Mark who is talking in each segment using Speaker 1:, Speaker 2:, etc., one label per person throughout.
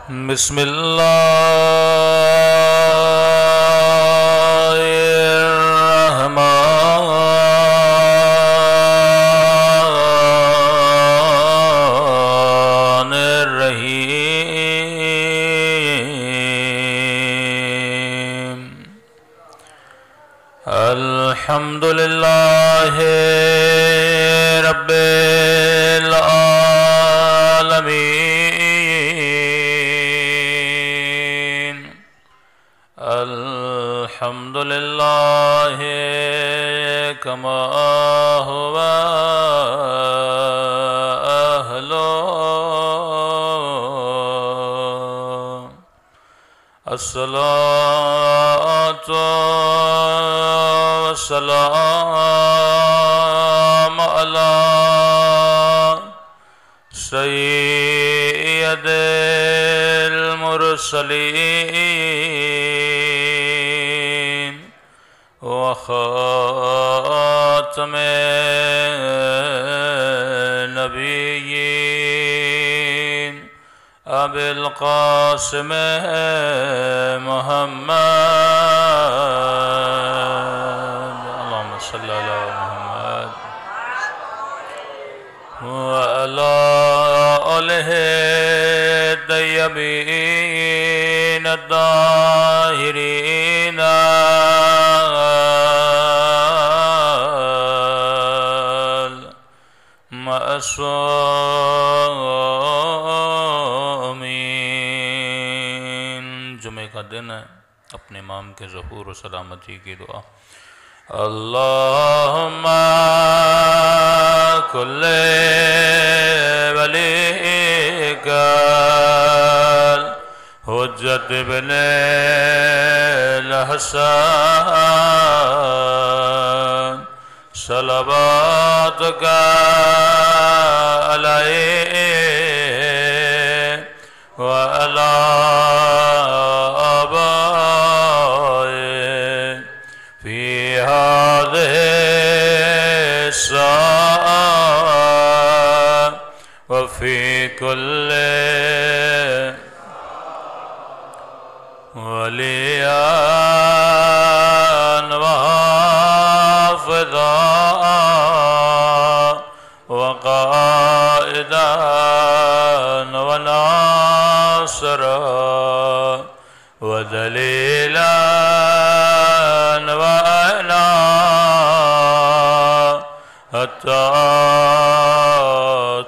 Speaker 1: بسم الله الرحمن الرحيم. الحمد لله رب العالمين. الحمد لله كما هو أهله. الصلاة والسلام على سيد المرسلين وخاتم النبيين أبي القاسم محمد. اللهم صل على محمد وعلى آله الطيبين الطاهرين المعصومين. جمعے کا دن ہے، اپنے امام کے ظہور و سلامتی کی دعا. اللہم کل ولیک حجت ابن الحسن صلواتک علیہ وعلی آبائه فی هذه الساعة وفي كل وليا وحافظا وقائدا وناصرا ودليلا وعنا حتى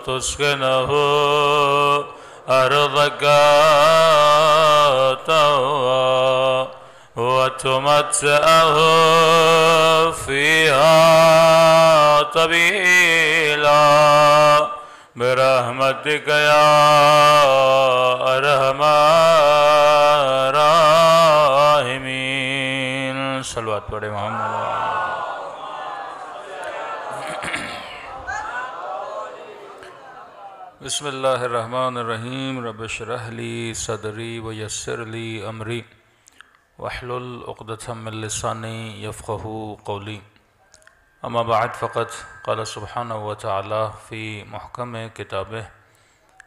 Speaker 1: تسكنه أرضك طوعا وتمتعه فيها طويلا برحمتك يا أرحم الراحمين. صلوات پڑھے محمد. بسم اللہ الرحمن الرحیم. رب اشرح لی صدری ویسر لی امری واحلل عقدۃ من لسانی یفقہوا قولی. اما بعد فقط قال سبحانہ وتعالی فی محکم کتابہ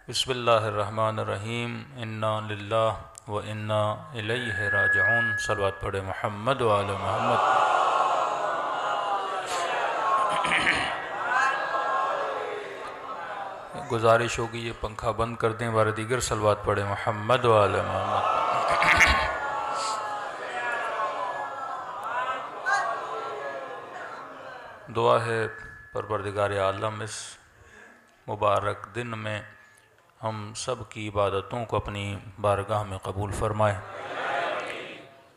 Speaker 1: بسم اللہ الرحمن الرحیم انا للہ وانا الیہ راجعون. صلوات پڑھے محمد وآل محمد. گزارش ہوگی یہ پنکھا بند کر دیں، بار دیگر صلوات پڑھے محمد وآل محمد. دعا ہے پروردگار عالم اس مبارک دن میں ہم سب کی عبادتوں کو اپنی بارگاہ میں قبول فرمائے،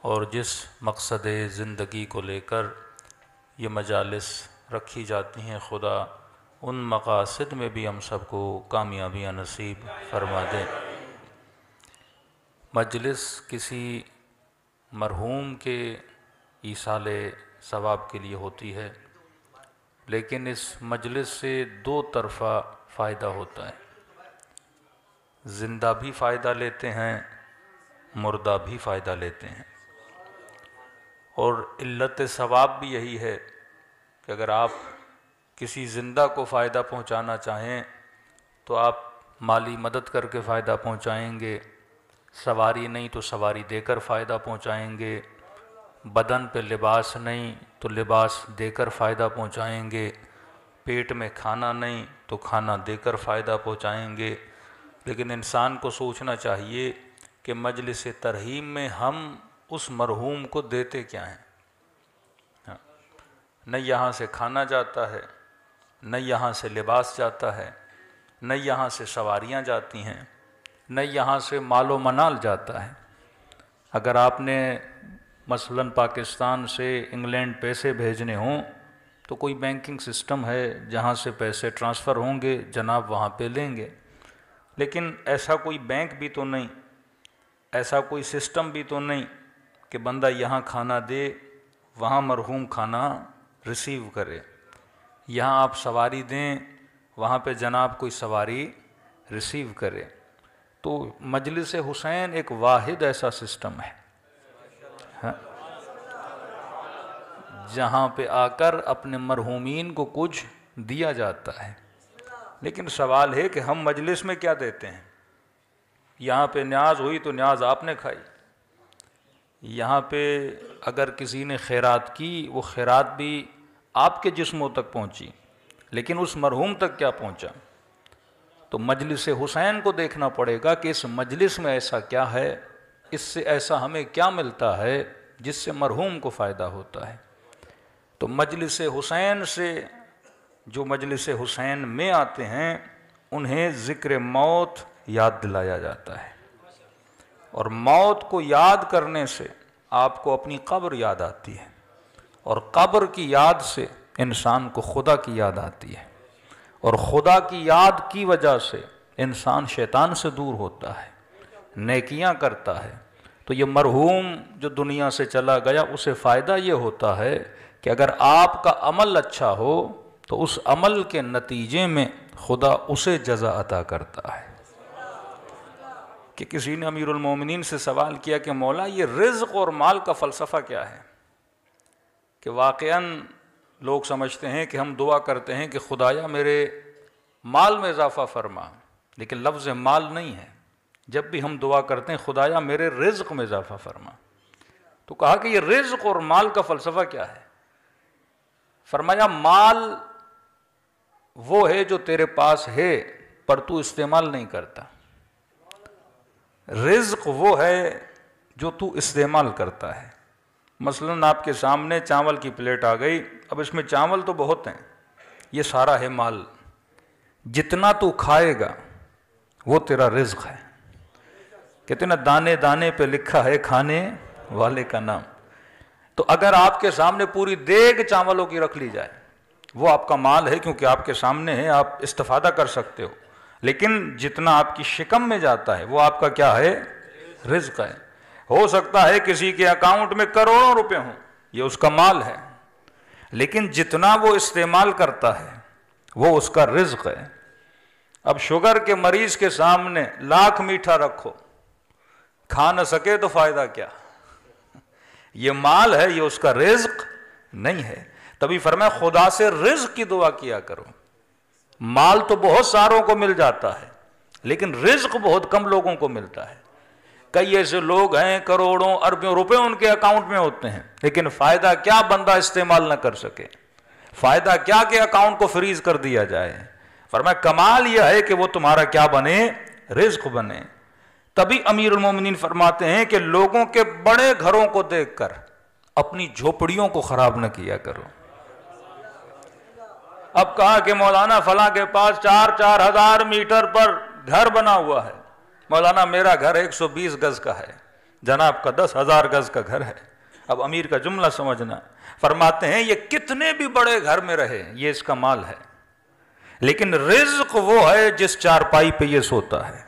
Speaker 1: اور جس مقصد زندگی کو لے کر یہ مجالس رکھی جاتی ہیں خدا ان مقاصد میں بھی ہم سب کو کامیابیاں نصیب فرما دے. مجلس کسی مرحوم کے ایصال ثواب کے لیے ہوتی ہے، لیکن اس مجلس سے دو طرفہ فائدہ ہوتا ہے. زندہ بھی فائدہ لیتے ہیں، مردہ بھی فائدہ لیتے ہیں. اور علت ثواب بھی یہی ہے کہ اگر آپ کسی زندہ کو فائدہ پہنچانا چاہیں تو آپ مالی مدد کر کے فائدہ پہنچائیں گے، سواری نہیں تو سواری دے کر فائدہ پہنچائیں گے، بدن پہ لباس نہیں تو لباس دے کر فائدہ پہنچائیں گے، پیٹ میں کھانا نہیں تو کھانا دے کر فائدہ پہنچائیں گے۔ لیکن انسان کو سوچنا چاہیے کہ مجلس ترحیم میں ہم اس مرحوم کو دیتے کیا ہیں؟ نہ یہاں سے کھانا جاتا ہے، نہ یہاں سے لباس جاتا ہے، نہ یہاں سے سواریاں جاتی ہیں، نہ یہاں سے مال و منال جاتا ہے۔ اگر آپ نے مثلاً پاکستان سے انگلینڈ پیسے بھیجنے ہوں تو کوئی بینکنگ سسٹم ہے جہاں سے پیسے ٹرانسفر ہوں گے، جناب وہاں پہ لیں گے۔ لیکن ایسا کوئی بینک بھی تو نہیں، ایسا کوئی سسٹم بھی تو نہیں کہ بندہ یہاں کھانا دے وہاں مرحوم کھانا ریسیو کرے۔ یہاں آپ سواری دیں وہاں پہ جناب کوئی سواری ریسیو کرے۔ تو مجلس حسین ایک واحد ایسا سسٹم ہے جہاں پہ آ کر اپنے مرحومین کو کچھ دیا جاتا ہے۔ لیکن سوال ہے کہ ہم مجلس میں کیا دیتے ہیں؟ یہاں پہ نیاز ہوئی تو نیاز آپ نے کھائی، یہاں پہ اگر کسی نے خیرات کی وہ خیرات بھی آپ کے جسموں تک پہنچی، لیکن اس مرحوم تک کیا پہنچا؟ تو مجلس حسین کو دیکھنا پڑے گا کہ اس مجلس میں ایسا کیا ہے، اس سے ایسا ہمیں کیا ملتا ہے جس سے مرحوم کو فائدہ ہوتا ہے۔ تو مجلس حسین سے جو مجلس حسین میں آتے ہیں انہیں ذکر موت یاد دلایا جاتا ہے، اور موت کو یاد کرنے سے آپ کو اپنی قبر یاد آتی ہے، اور قبر کی یاد سے انسان کو خدا کی یاد آتی ہے، اور خدا کی یاد کی وجہ سے انسان شیطان سے دور ہوتا ہے، نیکیاں کرتا ہے۔ تو یہ مرحوم جو دنیا سے چلا گیا اسے فائدہ یہ ہوتا ہے کہ اگر آپ کا عمل اچھا ہو تو اس عمل کے نتیجے میں خدا اسے جزا عطا کرتا ہے۔ کہ کسی نے امیر المومنین سے سوال کیا کہ مولا یہ رزق اور مال کا فلسفہ کیا ہے؟ کہ واقعاً لوگ سمجھتے ہیں کہ ہم دعا کرتے ہیں کہ خدایا میرے مال میں اضافہ فرما، لیکن لفظ مال نہیں ہے۔ جب بھی ہم دعا کرتے ہیں خدایا میرے رزق میں اضافہ فرما، تو کہا کہ یہ رزق اور مال کا فلسفہ کیا ہے؟ فرمایا مال وہ ہے جو تیرے پاس ہے پر تو استعمال نہیں کرتا، رزق وہ ہے جو تو استعمال کرتا ہے۔ مثلاً آپ کے سامنے چاول کی پلیٹ آ گئی، اب اس میں چاول تو بہت ہیں، یہ سارا ہے مال، جتنا تو کھائے گا وہ تیرا رزق ہے۔ کہتے ہیں نا دانے دانے پہ لکھا ہے کھانے والے کا نام۔ تو اگر آپ کے سامنے پوری دیگ چاولوں کی رکھ لی جائے وہ آپ کا مال ہے، کیونکہ آپ کے سامنے ہے، آپ استفادہ کر سکتے ہو، لیکن جتنا آپ کی شکم میں جاتا ہے وہ آپ کا کیا ہے؟ رزق ہے۔ ہو سکتا ہے کسی کے اکاؤنٹ میں کروڑوں روپے ہوں، یہ اس کا مال ہے، لیکن جتنا وہ استعمال کرتا ہے وہ اس کا رزق ہے۔ اب شوگر کے مریض کے سامنے لاکھ میٹھا رکھو، کھا نہ سکے تو فائدہ کیا؟ یہ مال ہے، یہ اس کا رزق نہیں ہے۔ تبھی فرمایا خدا سے رزق کی دعا کیا کرو۔ مال تو بہت ساروں کو مل جاتا ہے لیکن رزق بہت کم لوگوں کو ملتا ہے۔ کئی ایسے لوگ ہیں کروڑوں اربوں روپے ان کے اکاؤنٹ میں ہوتے ہیں، لیکن فائدہ کیا بندہ استعمال نہ کر سکے، فائدہ کیا کہ اکاؤنٹ کو فریز کر دیا جائے۔ فرمایا کمال یہ ہے کہ وہ تمہارا کیا بنے؟ رزق بنے۔ تبھی امیر المومنین فرماتے ہیں کہ لوگوں کے بڑے گھروں کو دیکھ کر اپنی جھوپڑیوں کو خراب نہ کیا کرو۔ اب کہا کہ مولانا فلاں کے پاس 4,000 میٹر پر گھر بنا ہوا ہے، مولانا میرا گھر 120 گز کا ہے، جناب کا 10,000 گز کا گھر ہے۔ اب امیر کا جملہ سمجھنا، فرماتے ہیں یہ کتنے بھی بڑے گھر میں رہے یہ اس کا مال ہے، لیکن رزق وہ ہے جس چارپائی پہ یہ سوتا ہے،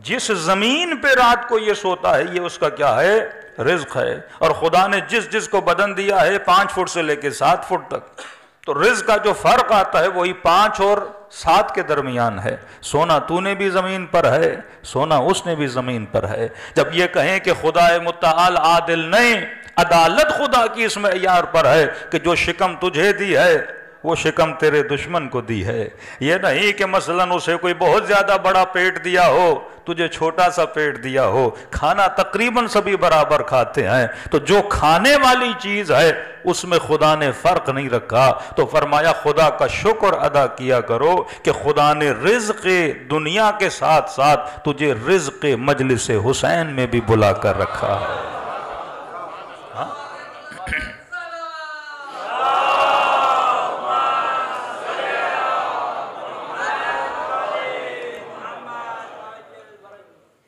Speaker 1: جس زمین پہ رات کو یہ سوتا ہے یہ اس کا کیا ہے؟ رزق ہے۔ اور خدا نے جس کو بدن دیا ہے 5 فٹ سے لے کے 7 فٹ تک، تو رزق کا جو فرق آتا ہے وہی 5 اور 7 کے درمیان ہے۔ سونا تو نے بھی زمین پر ہے، سونا اس نے بھی زمین پر ہے۔ جب یہ کہیں کہ خدا متعال عادل نہیں، عدالت خدا کی اس معیار پر ہے کہ جو شکم تجھے دی ہے وہ شکم تیرے دشمن کو دی ہے۔ یہ نہیں کہ مثلاً اسے کوئی بہت زیادہ بڑا پیٹ دیا ہو تجھے چھوٹا سا پیٹ دیا ہو، کھانا تقریباً سبھی برابر کھاتے ہیں، تو جو کھانے والی چیز ہے اس میں خدا نے فرق نہیں رکھا، تو فرمایا خدا کا شکر ادا کیا کرو کہ خدا نے رزق دنیا کے ساتھ ساتھ تجھے رزق مجلس حسین میں بھی بلا کر رکھا ہے۔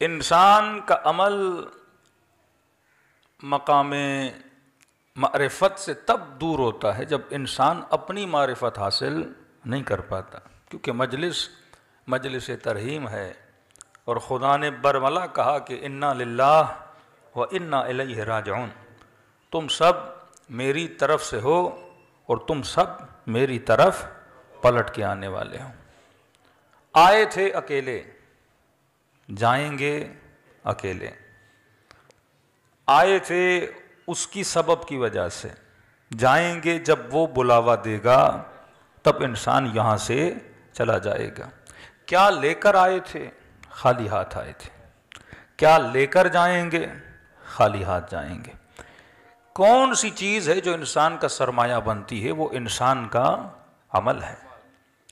Speaker 1: انسان کا عمل مقام معرفت سے تب دور ہوتا ہے جب انسان اپنی معرفت حاصل نہیں کر پاتا، کیونکہ مجلس ترحیم ہے، اور خدا نے برملا کہا کہ انا للہ و انا الیہ راجعون، تم سب میری طرف سے ہو اور تم سب میری طرف پلٹ کے آنے والے ہو۔ آئے تھے اکیلے، جائیں گے اکیلے، آئے تھے اس کی سبب کی وجہ سے، جائیں گے جب وہ بلاوا دے گا تب انسان یہاں سے چلا جائے گا۔ کیا لے کر آئے تھے؟ خالی ہاتھ آئے تھے۔ کیا لے کر جائیں گے؟ خالی ہاتھ جائیں گے۔ کون سی چیز ہے جو انسان کا سرمایہ بنتی ہے؟ وہ انسان کا عمل ہے۔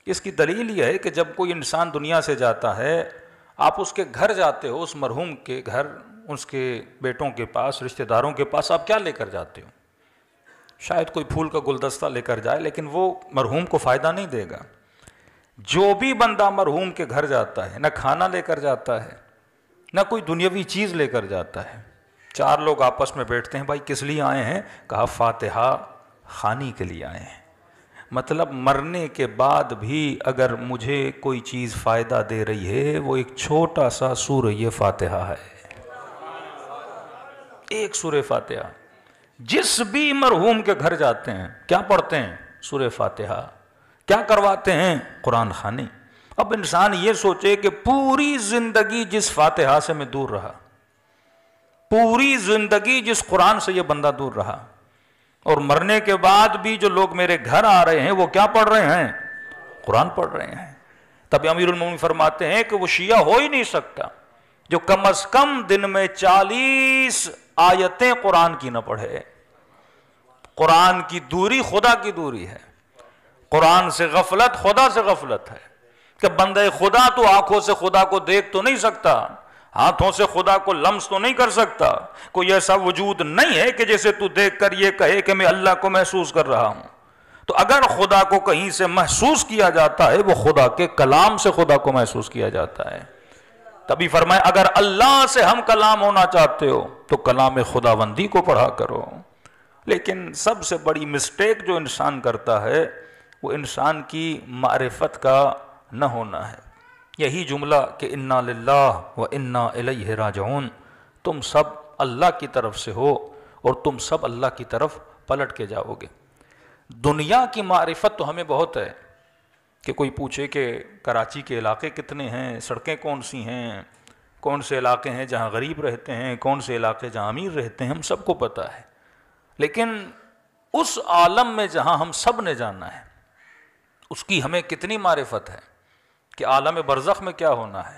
Speaker 1: اس کی دلیل یہ ہے کہ جب کوئی انسان دنیا سے جاتا ہے، آپ اس کے گھر جاتے ہو، اس مرحوم کے گھر، اس کے بیٹوں کے پاس، رشتہ داروں کے پاس، آپ کیا لے کر جاتے ہو؟ شاید کوئی پھول کا گلدستہ لے کر جائے، لیکن وہ مرحوم کو فائدہ نہیں دے گا۔ جو بھی بندہ مرحوم کے گھر جاتا ہے، نہ کھانا لے کر جاتا ہے، نہ کوئی دنیاوی چیز لے کر جاتا ہے۔ چار لوگ آپس میں بیٹھتے ہیں، بھائی کس لیے آئے ہیں؟ کہا فاتحہ خوانی کے لیے آئے ہیں۔ مطلب مرنے کے بعد بھی اگر مجھے کوئی چیز فائدہ دے رہی ہے، وہ ایک چھوٹا سا سورہ فاتحہ ہے، ایک سورہ فاتحہ۔ جس بھی مرحوم کے گھر جاتے ہیں کیا پڑھتے ہیں؟ سورہ فاتحہ۔ کیا کرواتے ہیں؟ قرآن خوانی۔ اب انسان یہ سوچے کہ پوری زندگی جس فاتحہ سے میں دور رہا، پوری زندگی جس قرآن سے یہ بندہ دور رہا، اور مرنے کے بعد بھی جو لوگ میرے گھر آ رہے ہیں وہ کیا پڑھ رہے ہیں؟ قرآن پڑھ رہے ہیں۔ تب امیر المومنین فرماتے ہیں کہ وہ شیعہ ہو ہی نہیں سکتا جو کم از کم دن میں 40 آیتیں قرآن کی نہ پڑھے۔ قرآن کی دوری خدا کی دوری ہے، قرآن سے غفلت خدا سے غفلت ہے، کہ بندہ خدا تو آنکھوں سے خدا کو دیکھ تو نہیں سکتا، ہاتھوں سے خدا کو لمس تو نہیں کر سکتا، کوئی ایسا وجود نہیں ہے کہ جیسے تو دیکھ کر یہ کہے کہ میں اللہ کو محسوس کر رہا ہوں۔ تو اگر خدا کو کہیں سے محسوس کیا جاتا ہے، وہ خدا کے کلام سے خدا کو محسوس کیا جاتا ہے۔ تبھی فرمائے اگر اللہ سے ہم کلام ہونا چاہتے ہو تو کلام خداوندی کو پڑھا کرو۔ لیکن سب سے بڑی مسٹیک جو انسان کرتا ہے وہ انسان کی معرفت کا نہ ہونا ہے۔ یہی جملہ کہ انا للہ و انا الیہ راجعون، تم سب اللہ کی طرف سے ہو اور تم سب اللہ کی طرف پلٹ کے جاؤ گے۔ دنیا کی معرفت تو ہمیں بہت ہے، کہ کوئی پوچھے کہ کراچی کے علاقے کتنے ہیں، سڑکیں کون سی ہیں، کون سے علاقے ہیں جہاں غریب رہتے ہیں، کون سے علاقے جہاں امیر رہتے ہیں، ہم سب کو پتہ ہے۔ لیکن اس عالم میں جہاں ہم سب نے جانا ہے، اس کی ہمیں کتنی معرفت ہے کہ عالم برزخ میں کیا ہونا ہے،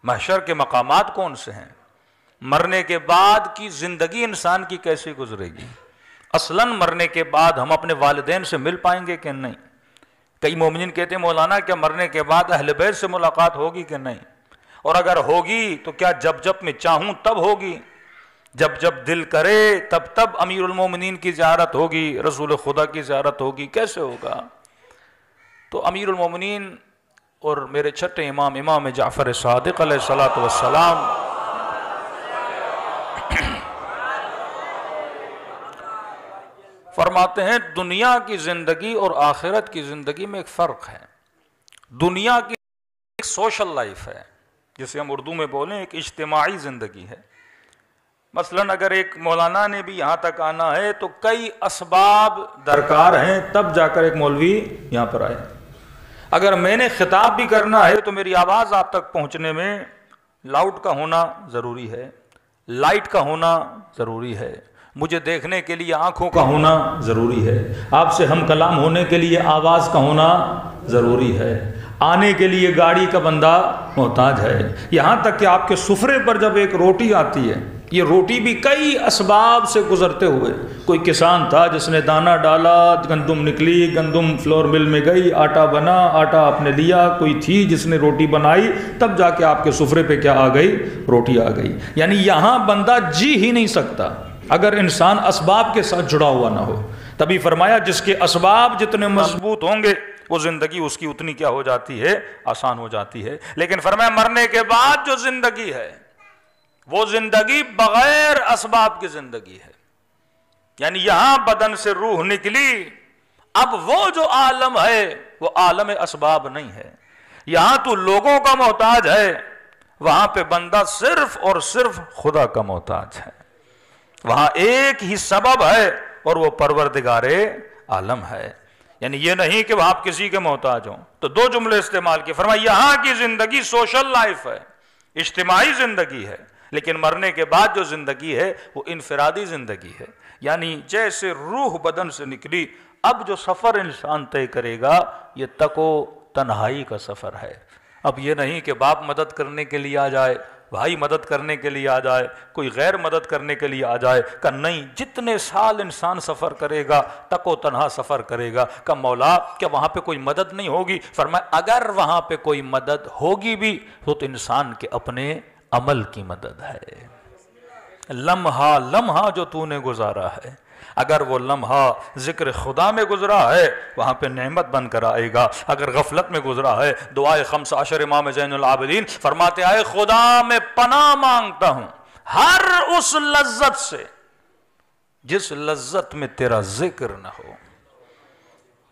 Speaker 1: محشر کے مقامات کون سے ہیں، مرنے کے بعد کی زندگی انسان کی کیسے گزرے گی، اصلاً مرنے کے بعد ہم اپنے والدین سے مل پائیں گے کہ نہیں۔ کئی مومنین کہتے ہیں مولانا کیا مرنے کے بعد اہل بیت سے ملاقات ہوگی کہ نہیں، اور اگر ہوگی تو کیا جب میں چاہوں تب ہوگی، جب دل کرے تب امیر المومنین کی زیارت ہوگی، رسول خدا کی زیارت ہوگی، کیسے ہوگا؟ تو امیر المومنین اور میرے چھٹے امام جعفر صادق علیہ الصلوۃ والسلام فرماتے ہیں دنیا کی زندگی اور آخرت کی زندگی میں ایک فرق ہے۔ دنیا کی ایک سوشل لائف ہے، جسے ہم اردو میں بولیں ایک اجتماعی زندگی ہے۔ مثلاً اگر ایک مولانا نے بھی یہاں تک آنا ہے تو کئی اسباب درکار ہیں، تب جا کر ایک مولوی یہاں پر آئے۔ اگر میں نے خطاب بھی کرنا ہے تو میری آواز آپ تک پہنچنے میں لاؤڈ کا ہونا ضروری ہے، لائٹ کا ہونا ضروری ہے، مجھے دیکھنے کے لیے آنکھوں کا ہونا ضروری ہے، آپ سے ہم کلام ہونے کے لیے آواز کا ہونا ضروری ہے۔
Speaker 2: آنے کے لیے گاڑی کا بندہ محتاج ہے، یہاں تک کہ آپ کے سفرے پر جب ایک روٹی آتی ہے، یہ روٹی بھی کئی اسباب سے گزرتے ہوئے، کوئی کسان تھا جس نے دانہ ڈالا، گندم نکلی، گندم فلور مل میں گئی، آٹا بنا، آٹا آپ نے لیا، کوئی تھی جس نے روٹی بنائی، تب جا کے آپ کے سفرے پہ کیا آ گئی؟ روٹی آ گئی۔ یعنی یہاں بندہ جی ہی نہیں سکتا اگر انسان اسباب کے ساتھ جڑا ہوا نہ ہو۔ تبھی فرمایا جس کے اسباب جتنے مضبوط ہوں گے وہ زندگی اس کی اتنی کیا ہو جاتی ہے؟ آسان ہو جاتی ہے۔ لیکن فرمایا مرنے کے بعد جو زندگی ہے وہ زندگی بغیر اسباب کی زندگی ہے۔ یعنی یہاں بدن سے روح نکلی، اب وہ جو عالم ہے وہ عالم اسباب نہیں ہے۔ یہاں تو لوگوں کا محتاج ہے، وہاں پہ بندہ صرف اور صرف خدا کا محتاج ہے۔ وہاں ایک ہی سبب ہے اور وہ پروردگار عالم ہے۔ یعنی یہ نہیں کہ وہ آپ کسی کے محتاج ہوں۔ تو دو جملے استعمال کیے، فرمایا یہاں کی زندگی سوشل لائف ہے، اجتماعی زندگی ہے، لیکن مرنے کے بعد جو زندگی ہے وہ انفرادی زندگی ہے۔ یعنی جیسے روح بدن سے نکلی، اب جو سفر انسان طے کرے گا یہ تک و تنہائی کا سفر ہے۔ اب یہ نہیں کہ باپ مدد کرنے کے لیے آ جائے، بھائی مدد کرنے کے لیے آ جائے، کوئی غیر مدد کرنے کے لیے آ جائے، کہ نہیں، جتنے سال انسان سفر کرے گا تک و تنہا سفر کرے گا۔ کہ مولا کیا وہاں پہ کوئی مدد نہیں ہوگی؟ فرمایا اگر وہاں پہ کوئی مدد ہوگی بھی تو انسان کے اپنے عمل کی مدد ہے۔ لمحہ لمحہ جو تو نے گزارا ہے، اگر وہ لمحہ ذکر خدا میں گزرا ہے وہاں پہ نعمت بن کر آئے گا، اگر غفلت میں گزرا ہے، دعائے 15 امام زین العابدین فرماتے آئے خدا میں پناہ مانگتا ہوں ہر اس لذت سے جس لذت میں تیرا ذکر نہ ہو۔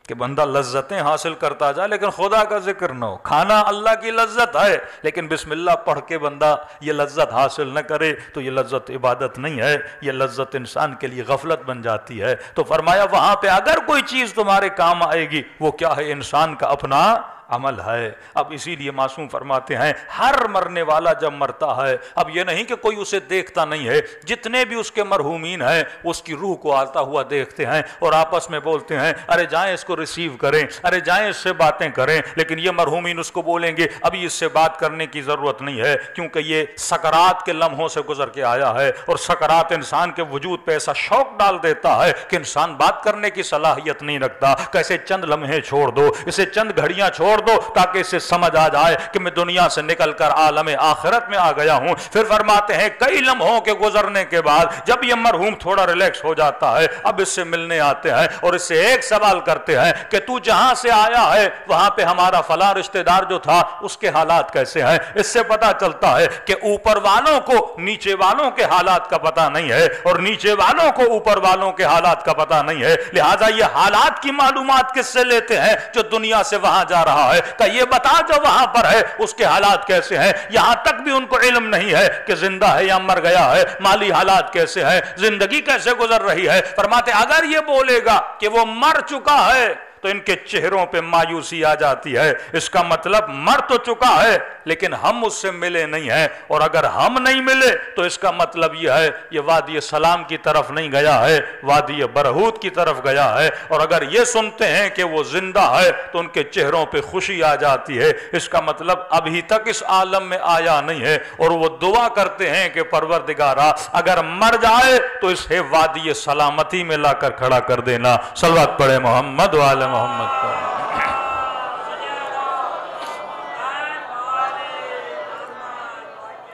Speaker 2: کہ بندہ لذتیں حاصل کرتا جائے لیکن خدا کا ذکر نہ ہو۔ کھانا اللہ کی لذت ہے لیکن بسم اللہ پڑھ کے بندہ یہ لذت حاصل نہ کرے تو یہ لذت عبادت نہیں ہے، یہ لذت انسان کے لیے غفلت بن جاتی ہے۔ تو فرمایا وہاں پہ اگر کوئی چیز تمہارے کام آئے گی وہ کیا ہے؟ انسان کا اپنا عمل ہے۔ اب اسی لیے معصوم فرماتے ہیں ہر مرنے والا جب مرتا ہے، اب یہ نہیں کہ کوئی اسے دیکھتا نہیں ہے، جتنے بھی اس کے مرحومین ہیں اس کی روح کو آتا ہوا دیکھتے ہیں اور آپس میں بولتے ہیں ارے جائیں اس کو ریسیو کریں، ارے جائیں اس سے باتیں کریں، لیکن یہ مرحومین اس کو بولیں گے ابھی اس سے بات کرنے کی ضرورت نہیں ہے، کیونکہ یہ سکرات کے لمحوں سے گزر کے آیا ہے، اور سکرات انسان کے وجود پہ ایسا شوق ڈال دیتا ہے کہ انسان بات کرنے کی صلاحیت نہیں رکھتا۔ کیسے چند لمحے چھوڑ دو، اسے چند گھڑیاں چھوڑ دو تاکہ اسے سمجھ آ جائے کہ میں دنیا سے نکل کر عالم آخرت میں آ گیا ہوں۔ پھر فرماتے ہیں کئی لمحوں کے گزرنے کے بعد جب یہ مرحوم تھوڑا ریلیکس ہو جاتا ہے، اب اس سے ملنے آتے ہیں اور اس سے ایک سوال کرتے ہیں کہ تو جہاں سے آیا ہے وہاں پہ ہمارا فلاں رشتہ دار جو تھا اس کے حالات کیسے ہیں؟ اس سے پتا چلتا ہے کہ اوپر والوں کو نیچے والوں کے حالات کا پتا نہیں ہے اور نیچے والوں کو اوپر والوں کے حالات کا پتا نہیں ہے، لہٰذا یہ حالات کی معلومات کس سے لیتے ہیں؟ جو دنیا سے وہاں جا رہا ہے، کہ یہ بتا جو وہاں پر ہے اس کے حالات کیسے ہیں۔ یہاں تک بھی ان کو علم نہیں ہے کہ زندہ ہے یا مر گیا ہے، مالی حالات کیسے ہیں، زندگی کیسے گزر رہی ہے۔ فرماتے اگر یہ بولے گا کہ وہ مر چکا ہے تو ان کے چہروں پہ مایوسی آ جاتی ہے، اس کا مطلب مر تو چکا ہے لیکن ہم اس سے ملے نہیں ہیں، اور اگر ہم نہیں ملے تو اس کا مطلب یہ ہے یہ وادی سلام کی طرف نہیں گیا ہے، وادی برہوت کی طرف گیا ہے۔ اور اگر یہ سنتے ہیں کہ وہ زندہ ہے تو ان کے چہروں پہ خوشی آ جاتی ہے، اس کا مطلب ابھی تک اس عالم میں آیا نہیں ہے، اور وہ دعا کرتے ہیں کہ پروردگارا اگر مر جائے تو اسے وادی سلامتی میں لا کر کھڑا کر دینا۔ صلوات پڑھے محمد وعلی محمد پر۔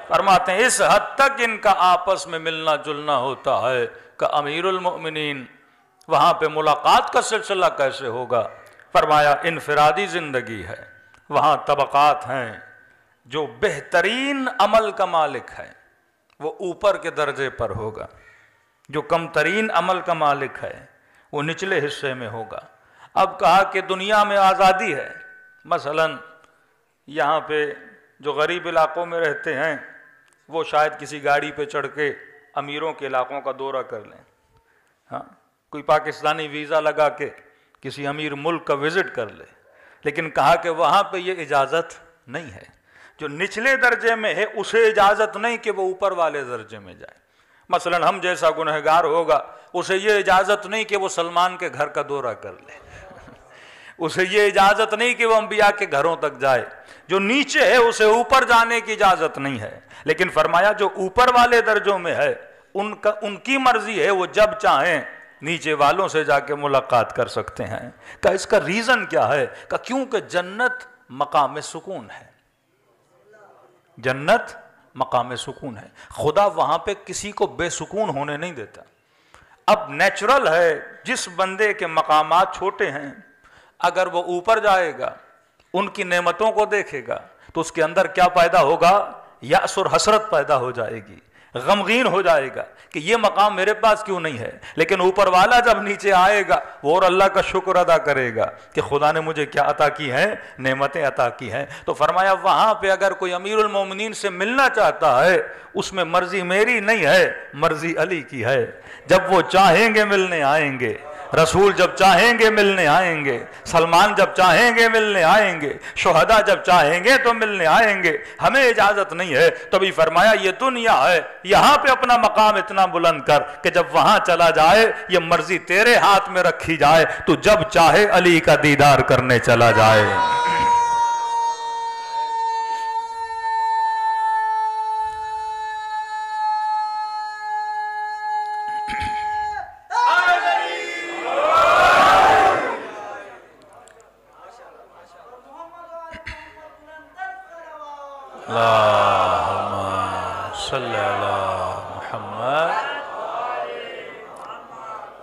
Speaker 2: فرماتے ہیں اس حد تک ان کا آپس میں ملنا جلنا ہوتا ہے کہ امیر المؤمنین وہاں پہ ملاقات کا سلسلہ کیسے ہوگا؟ فرمایا انفرادی زندگی ہے، وہاں طبقات ہیں، جو بہترین عمل کا مالک ہے وہ اوپر کے درجے پر ہوگا، جو کم ترین عمل کا مالک ہے وہ نچلے حصے میں ہوگا۔ اب کہا کہ دنیا میں آزادی ہے، مثلا یہاں پہ جو غریب علاقوں میں رہتے ہیں وہ شاید کسی گاڑی پہ چڑھ کے امیروں کے علاقوں کا دورہ کر لیں، ہاں کوئی پاکستانی ویزا لگا کے کسی امیر ملک کا وزٹ کر لے، لیکن کہا کہ وہاں پہ یہ اجازت نہیں ہے۔ جو نچلے درجے میں ہے اسے اجازت نہیں کہ وہ اوپر والے درجے میں جائے۔ مثلا ہم جیسا گنہگار ہوگا اسے یہ اجازت نہیں کہ وہ سلمان کے گھر کا دورہ کر لے، اسے یہ اجازت نہیں کہ وہ انبیاء کے گھروں تک جائے. جو نیچے ہے اسے اوپر جانے کی اجازت نہیں ہے. لیکن فرمایا جو اوپر والے درجوں میں ہے ان کی مرضی ہے، وہ جب چاہیں نیچے والوں سے جا کے ملاقات کر سکتے ہیں. کہ اس کا ریزن کیا ہے؟ کہ کیونکہ جنت مقام سکون ہے. جنت مقام سکون ہے. خدا وہاں پہ کسی کو بے سکون ہونے نہیں دیتا. اب نیچرل ہے جس بندے کے مقامات چھوٹے ہیں اگر وہ اوپر جائے گا ان کی نعمتوں کو دیکھے گا تو اس کے اندر کیا پیدا ہوگا؟ یأس اور حسرت پیدا ہو جائے گی، غمگین ہو جائے گا کہ یہ مقام میرے پاس کیوں نہیں ہے. لیکن اوپر والا جب نیچے آئے گا وہ اور اللہ کا شکر ادا کرے گا کہ خدا نے مجھے کیا عطا کی ہیں، نعمتیں عطا کی ہیں. تو فرمایا وہاں پہ اگر کوئی امیر المومنین سے ملنا چاہتا ہے اس میں مرضی میری نہیں ہے، مرضی علی کی ہے. جب وہ چاہیں گے ملنے آئیں گے، رسول جب چاہیں گے ملنے آئیں گے، سلمان جب چاہیں گے ملنے آئیں گے، شہداء جب چاہیں گے تو ملنے آئیں گے. ہمیں اجازت نہیں ہے. تبھی فرمایا یہ دنیا ہے، یہاں پہ اپنا مقام اتنا بلند کر کہ جب وہاں چلا جائے یہ مرضی تیرے ہاتھ میں رکھی جائے، تو جب چاہے علی کا دیدار کرنے چلا جائے.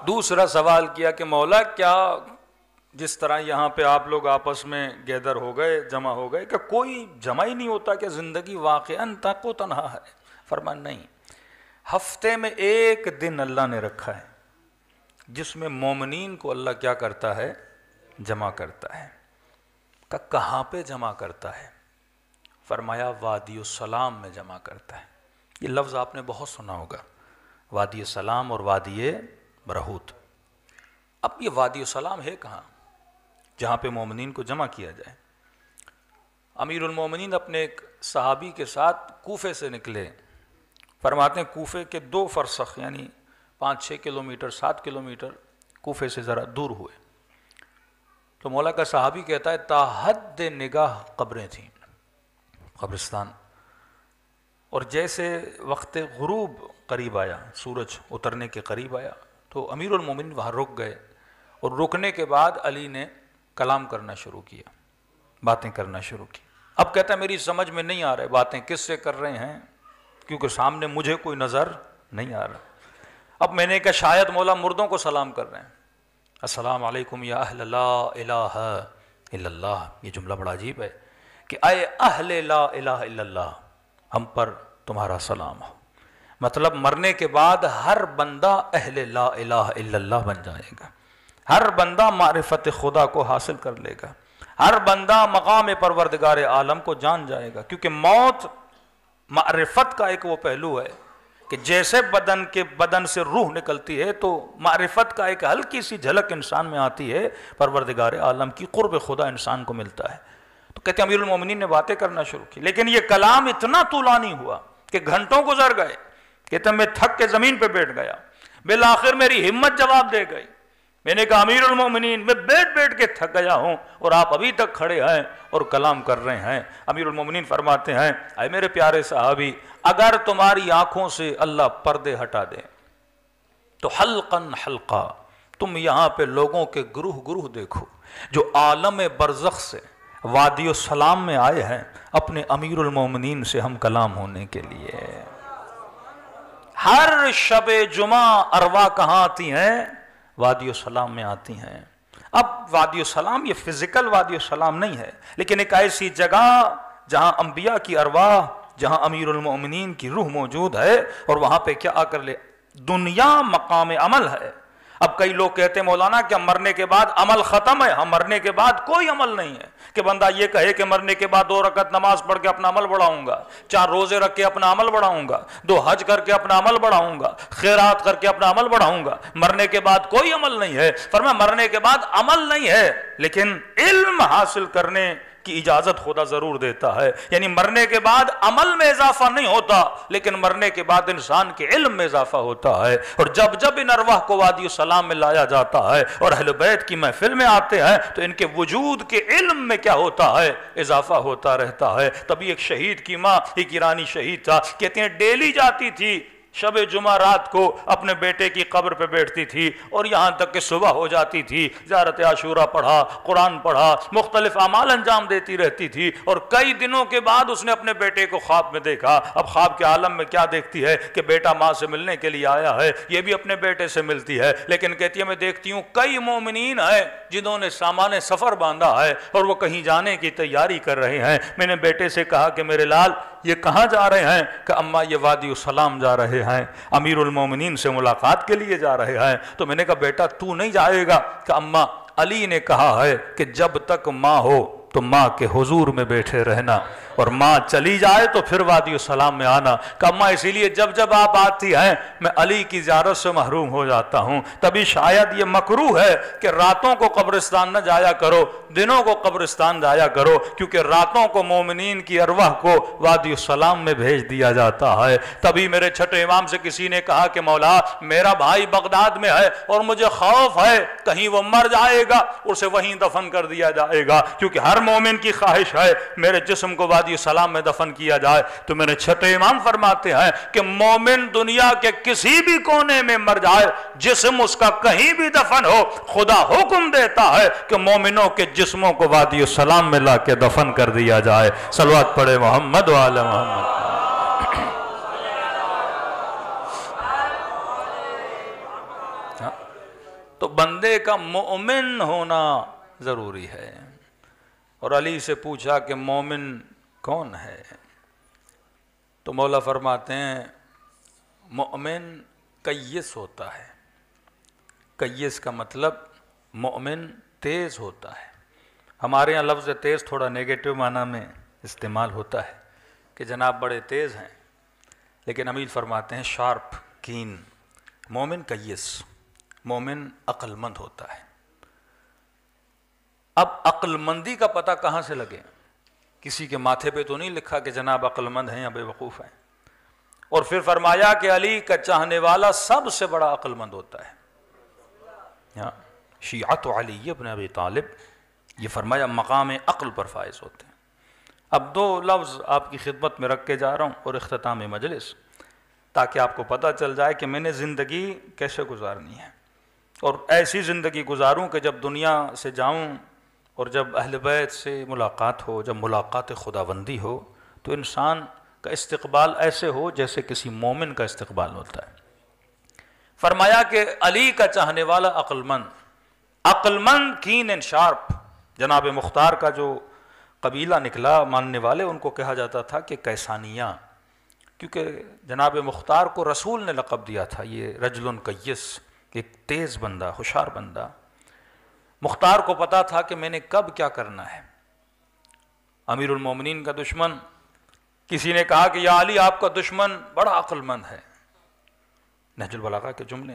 Speaker 2: دوسرا سوال کیا کہ مولا کیا جس طرح یہاں پہ آپ لوگ آپس میں گیدر ہو گئے، جمع ہو گئے، کہ کوئی جمع ہی نہیں ہوتا کہ زندگی واقعاً تک و تنہا ہے؟ فرمایا نہیں، ہفتے میں ایک دن اللہ نے رکھا ہے جس میں مومنین کو اللہ کیا کرتا ہے؟ جمع کرتا ہے. کہ کہاں پہ جمع کرتا ہے؟ فرمایا وادی السلام میں جمع کرتا ہے. یہ لفظ آپ نے بہت سنا ہوگا، وادی السلام اور وادی برہوت. اب یہ وادی السلام ہے کہاں جہاں پہ مومنین کو جمع کیا جائے؟ امیر المومنین اپنے ایک صحابی کے ساتھ کوفے سے نکلے. فرماتے ہیں کوفے کے 2 فرسخ یعنی 5-6 کلومیٹر 7 کلومیٹر کوفے سے ذرا دور ہوئے. تو مولا کا صحابی کہتا ہے تا حد نگاہ قبریں تھیں، قبرستان. اور جیسے وقت غروب قریب آیا، سورج اترنے کے قریب آیا تو امیر المومنین وہاں رک گئے. اور رکنے کے بعد علی نے کلام کرنا شروع کیا، باتیں کرنا شروع کی. اب کہتا ہے میری سمجھ میں نہیں آ رہے باتیں کس سے کر رہے ہیں کیونکہ سامنے مجھے کوئی نظر نہیں آ رہا. اب میں نے کہا شاید مولا مردوں کو سلام کر رہے ہیں، السلام علیکم یا اہل لا الہ الا اللہ. یہ جملہ بڑا عجیب ہے کہ اے اہل لا الہ الا اللہ ہم پر تمہارا سلام ہو. مطلب مرنے کے بعد ہر بندہ اہل لا الہ الا اللہ بن جائے گا، ہر بندہ معرفت خدا کو حاصل کر لے گا، ہر بندہ مقام پروردگار عالم کو جان جائے گا. کیونکہ موت معرفت کا ایک وہ پہلو ہے کہ جیسے بدن سے روح نکلتی ہے تو معرفت کا ایک ہلکی سی جھلک انسان میں آتی ہے، پروردگار عالم کی قرب خدا انسان کو ملتا ہے. تو کہتے ہیں امیر المومنین نے باتیں کرنا شروع کی، لیکن یہ کلام اتنا طولانی ہوا کہ گھنٹوں گزر گئے. کہتے ہیں میں تھک کے زمین پہ بیٹھ گیا. بالآخر میری ہمت جواب دے گئی. میں نے کہا امیر المومنین میں بیٹھ کے تھک گیا ہوں اور آپ ابھی تک کھڑے ہیں اور کلام کر رہے ہیں. امیر المومنین فرماتے ہیں اے میرے پیارے صحابی، اگر تمہاری آنکھوں سے اللہ پردے ہٹا دے تو حلقاً حلقہ تم یہاں پہ لوگوں کے گروہ گروہ دیکھو جو عالم برزخ سے وادی السلام میں آئے ہیں اپنے امیر المومنین سے ہم کلام ہونے کے لیے. ہر شب جمعہ ارواح کہاں آتی ہیں؟ وادی السلام میں آتی ہیں. اب وادی السلام یہ فزیکل وادی السلام نہیں ہے، لیکن ایک ایسی جگہ جہاں انبیاء کی ارواح، جہاں امیر المومنین کی روح موجود ہے، اور وہاں پہ کیا آ کر لے دنیا مقام عمل ہے. اب کئی لوگ کہتے ہیں مولانا کہ مرنے کے بعد عمل ختم ہے. ہم مرنے کے بعد کوئی عمل نہیں ہے کہ بندہ یہ کہے کہ مرنے کے بعد 2 رکعت نماز پڑھ کے اپنا عمل بڑھاؤں گا، 4 روزے رکھ کے اپنا عمل بڑھاؤں گا، 2 حج کر کے اپنا عمل بڑھاؤں گا، خیرات کر کے اپنا عمل بڑھاؤں گا. مرنے کے بعد کوئی عمل نہیں ہے. فرمایا مرنے کے بعد عمل نہیں ہے لیکن علم حاصل کرنے کی اجازت خدا ضرور دیتا ہے. یعنی مرنے کے بعد عمل میں اضافہ نہیں ہوتا لیکن مرنے کے بعد انسان کے علم میں اضافہ ہوتا ہے. اور جب جب ان ارواح کو وادی السلام میں لایا جاتا ہے اور اہل بیت کی محفل میں آتے ہیں تو ان کے وجود کے علم میں کیا ہوتا ہے؟ اضافہ ہوتا رہتا ہے. تبھی ایک شہید کی ماں، ایک ایرانی شہید تھا، کہتے ہیں ڈیلی جاتی تھی شب جمعہ رات کو اپنے بیٹے کی قبر پہ بیٹھتی تھی اور یہاں تک کہ صبح ہو جاتی تھی، زیارت عاشورہ پڑھا، قرآن پڑھا، مختلف اعمال انجام دیتی رہتی تھی. اور کئی دنوں کے بعد اس نے اپنے بیٹے کو خواب میں دیکھا. اب خواب کے عالم میں کیا دیکھتی ہے کہ بیٹا ماں سے ملنے کے لیے آیا ہے، یہ بھی اپنے بیٹے سے ملتی ہے. لیکن کہتی ہے میں دیکھتی ہوں کئی مومنین ہیں جنہوں نے سامان سفر باندھا ہے اور وہ کہیں جانے کی تیاری کر رہے ہیں. میں نے بیٹے سے کہا کہ میرے لال یہ کہاں جا رہے ہیں؟ کہ اماں یہ وادی السلام جا رہے ہیں، امیر المومنین سے ملاقات کے لیے جا رہے ہیں. تو میں نے کہا بیٹا تو نہیں جائے گا؟ کہ اماں علی نے کہا ہے کہ جب تک ماں ہو تو ماں کے حضور میں بیٹھے رہنا اور ماں چلی جائے تو پھر وادی السلام میں آنا. کہ اماں اسی لیے جب جب آپ آتی ہیں میں علی کی زیارت سے محروم ہو جاتا ہوں. تبھی شاید یہ مکروہ ہے کہ راتوں کو قبرستان نہ جایا کرو، دنوں کو قبرستان جایا کرو، کیونکہ راتوں کو مومنین کی ارواح کو وادی السلام میں بھیج دیا جاتا ہے. تبھی میرے چھٹے امام سے کسی نے کہا کہ مولا میرا بھائی بغداد میں ہے اور مجھے خوف ہے کہیں وہ مر جائے گا، اسے وہیں دفن کر دیا جائے گا، کیونکہ ہر مومن کی خواہش ہے میرے جسم کو وادی السلام میں دفن کیا جائے. تو میرے چھٹے امام فرماتے ہیں کہ مومن دنیا کے کسی بھی کونے میں مر جائے، جسم اس کا کہیں بھی دفن ہو، خدا حکم دیتا ہے کہ مومنوں کے جسموں کو وادی السلام میں لا کے دفن کر دیا جائے. صلوات پڑھے محمد وعلی محمد. تو بندے کا مومن ہونا ضروری ہے. اور علی سے پوچھا کہ مومن کون ہے؟ تو مولا فرماتے ہیں مومن کیس ہوتا ہے. کیس کا مطلب مومن تیز ہوتا ہے. ہمارے یہاں لفظ تیز تھوڑا نیگیٹو معنی میں استعمال ہوتا ہے کہ جناب بڑے تیز ہیں، لیکن امیر فرماتے ہیں شارپ، کین. مومن کیس، مومن عقل مند ہوتا ہے. اب عقل مندی کا پتہ کہاں سے لگے؟ کسی کے ماتھے پہ تو نہیں لکھا کہ جناب عقل مند ہیں یا بے وقوف ہیں. اور پھر فرمایا کہ علی کا چاہنے والا سب سے بڑا عقل مند ہوتا ہے. شیعت علی ابن ابی طالب، یہ فرمایا مقام عقل پر فائز ہوتے ہیں. اب دو لفظ آپ کی خدمت میں رکھ کے جا رہا ہوں اور اختتام مجلس، تاکہ آپ کو پتہ چل جائے کہ میں نے زندگی کیسے گزارنی ہے اور ایسی زندگی گزاروں کہ جب دنیا سے جاؤں اور جب اہل بیت سے ملاقات ہو، جب ملاقات خداوندی ہو تو انسان کا استقبال ایسے ہو جیسے کسی مومن کا استقبال ہوتا ہے. فرمایا کہ علی کا چاہنے والا عقل مند، عقل مند کین اینڈ شارپ. جناب مختار کا جو قبیلہ نکلا ماننے والے، ان کو کہا جاتا تھا کہ کیسانیہ، کیونکہ جناب مختار کو رسول نے لقب دیا تھا یہ رجل کیس، ایک تیز بندہ، ہوشیار بندہ. مختار کو پتا تھا کہ میں نے کب کیا کرنا ہے. امیر المومنین کا دشمن، کسی نے کہا کہ یا علی آپ کا دشمن بڑا عقل مند ہے. نہج البلاغہ کے جملے،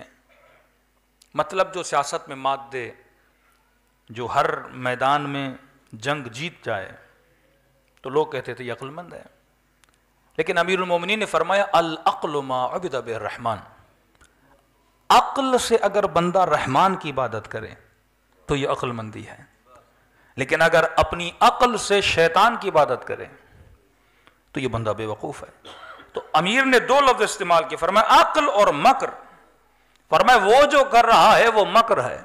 Speaker 2: مطلب جو سیاست میں مات دے، جو ہر میدان میں جنگ جیت جائے، تو لوگ کہتے تھے یہ عقل مند ہے. لیکن امیر المومنین نے فرمایا العقل ما عبد بالرحمن، عقل سے اگر بندہ رحمان کی عبادت کرے تو یہ عقل مندی ہے، لیکن اگر اپنی عقل سے شیطان کی عبادت کرے تو یہ بندہ بے وقوف ہے. تو امیر نے دو لفظ استعمال کیے، فرمایا عقل اور مکر. فرمایا وہ جو کر رہا ہے وہ مکر ہے،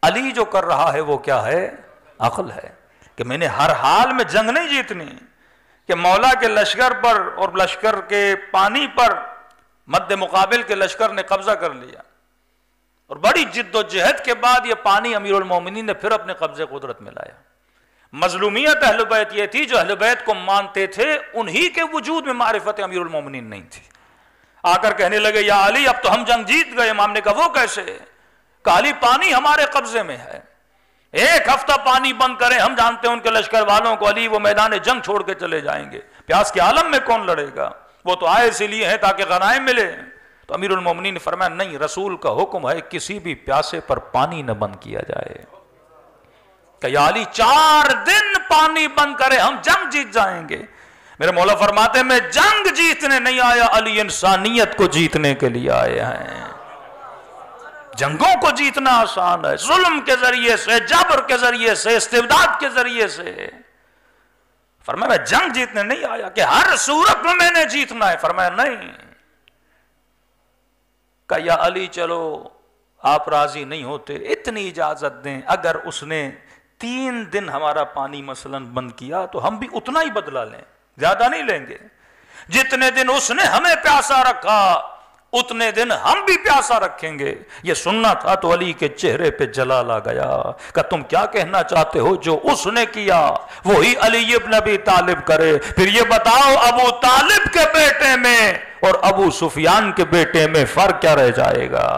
Speaker 2: علی جو کر رہا ہے وہ کیا ہے؟ عقل ہے. کہ میں نے ہر حال میں جنگ نہیں جیتنی، کہ مولا کے لشکر پر اور لشکر کے پانی پر مد مقابل کے لشکر نے قبضہ کر لیا اور بڑی جد و جہد کے بعد یہ پانی امیر المومنین نے پھر اپنے قبضے قدرت میں لایا. مظلومیت اہل بیت یہ تھی، جو اہل بیت کو مانتے تھے انہی کے وجود میں معرفت امیر المومنین نہیں تھی. آ کر کہنے لگے یا علی اب تو ہم جنگ جیت گئے. امام نے کہا وہ کیسے؟ کہ علی پانی ہمارے قبضے میں ہے، ایک ہفتہ پانی بند کریں، ہم جانتے ہیں ان کے لشکر والوں کو علی وہ میدان جنگ چھوڑ کے چلے جائیں گے، پیاس کے عالم میں کون لڑے گا؟ وہ تو آئے اسی لیے ہیں تاکہ غنائم ملے. تو امیر المومنین نے فرمایا نہیں، رسول کا حکم ہے کسی بھی پیاسے پر پانی نہ بند کیا جائے. کہ یا علی 4 دن پانی بند کرے ہم جنگ جیت جائیں گے. میرے مولا فرماتے ہیں میں جنگ جیتنے نہیں آیا علی انسانیت کو جیتنے کے لیے آئے ہیں. جنگوں کو جیتنا آسان ہے، ظلم کے ذریعے سے، جبر کے ذریعے سے، استبداد کے ذریعے سے. فرمایا میں جنگ جیتنے نہیں آیا کہ ہر صورت میں نے جیتنا ہے. فرمایا نہیں. کہ یا علی چلو آپ راضی نہیں ہوتے، اتنی اجازت دیں اگر اس نے 3 دن ہمارا پانی مثلا بند کیا تو ہم بھی اتنا ہی بدلہ لیں، زیادہ نہیں لیں گے. جتنے دن اس نے ہمیں پیاسا رکھا اتنے دن ہم بھی پیاسا رکھیں گے. یہ سننا تھا تو علی کے چہرے پہ جلال آ گیا کہ تم کیا کہنا چاہتے ہو؟ جو اس نے کیا وہی علی ابن ابی طالب کرے. پھر یہ بتاؤ ابو طالب کے بیٹے میں اور ابو سفیان کے بیٹے میں فرق کیا رہ جائے گا؟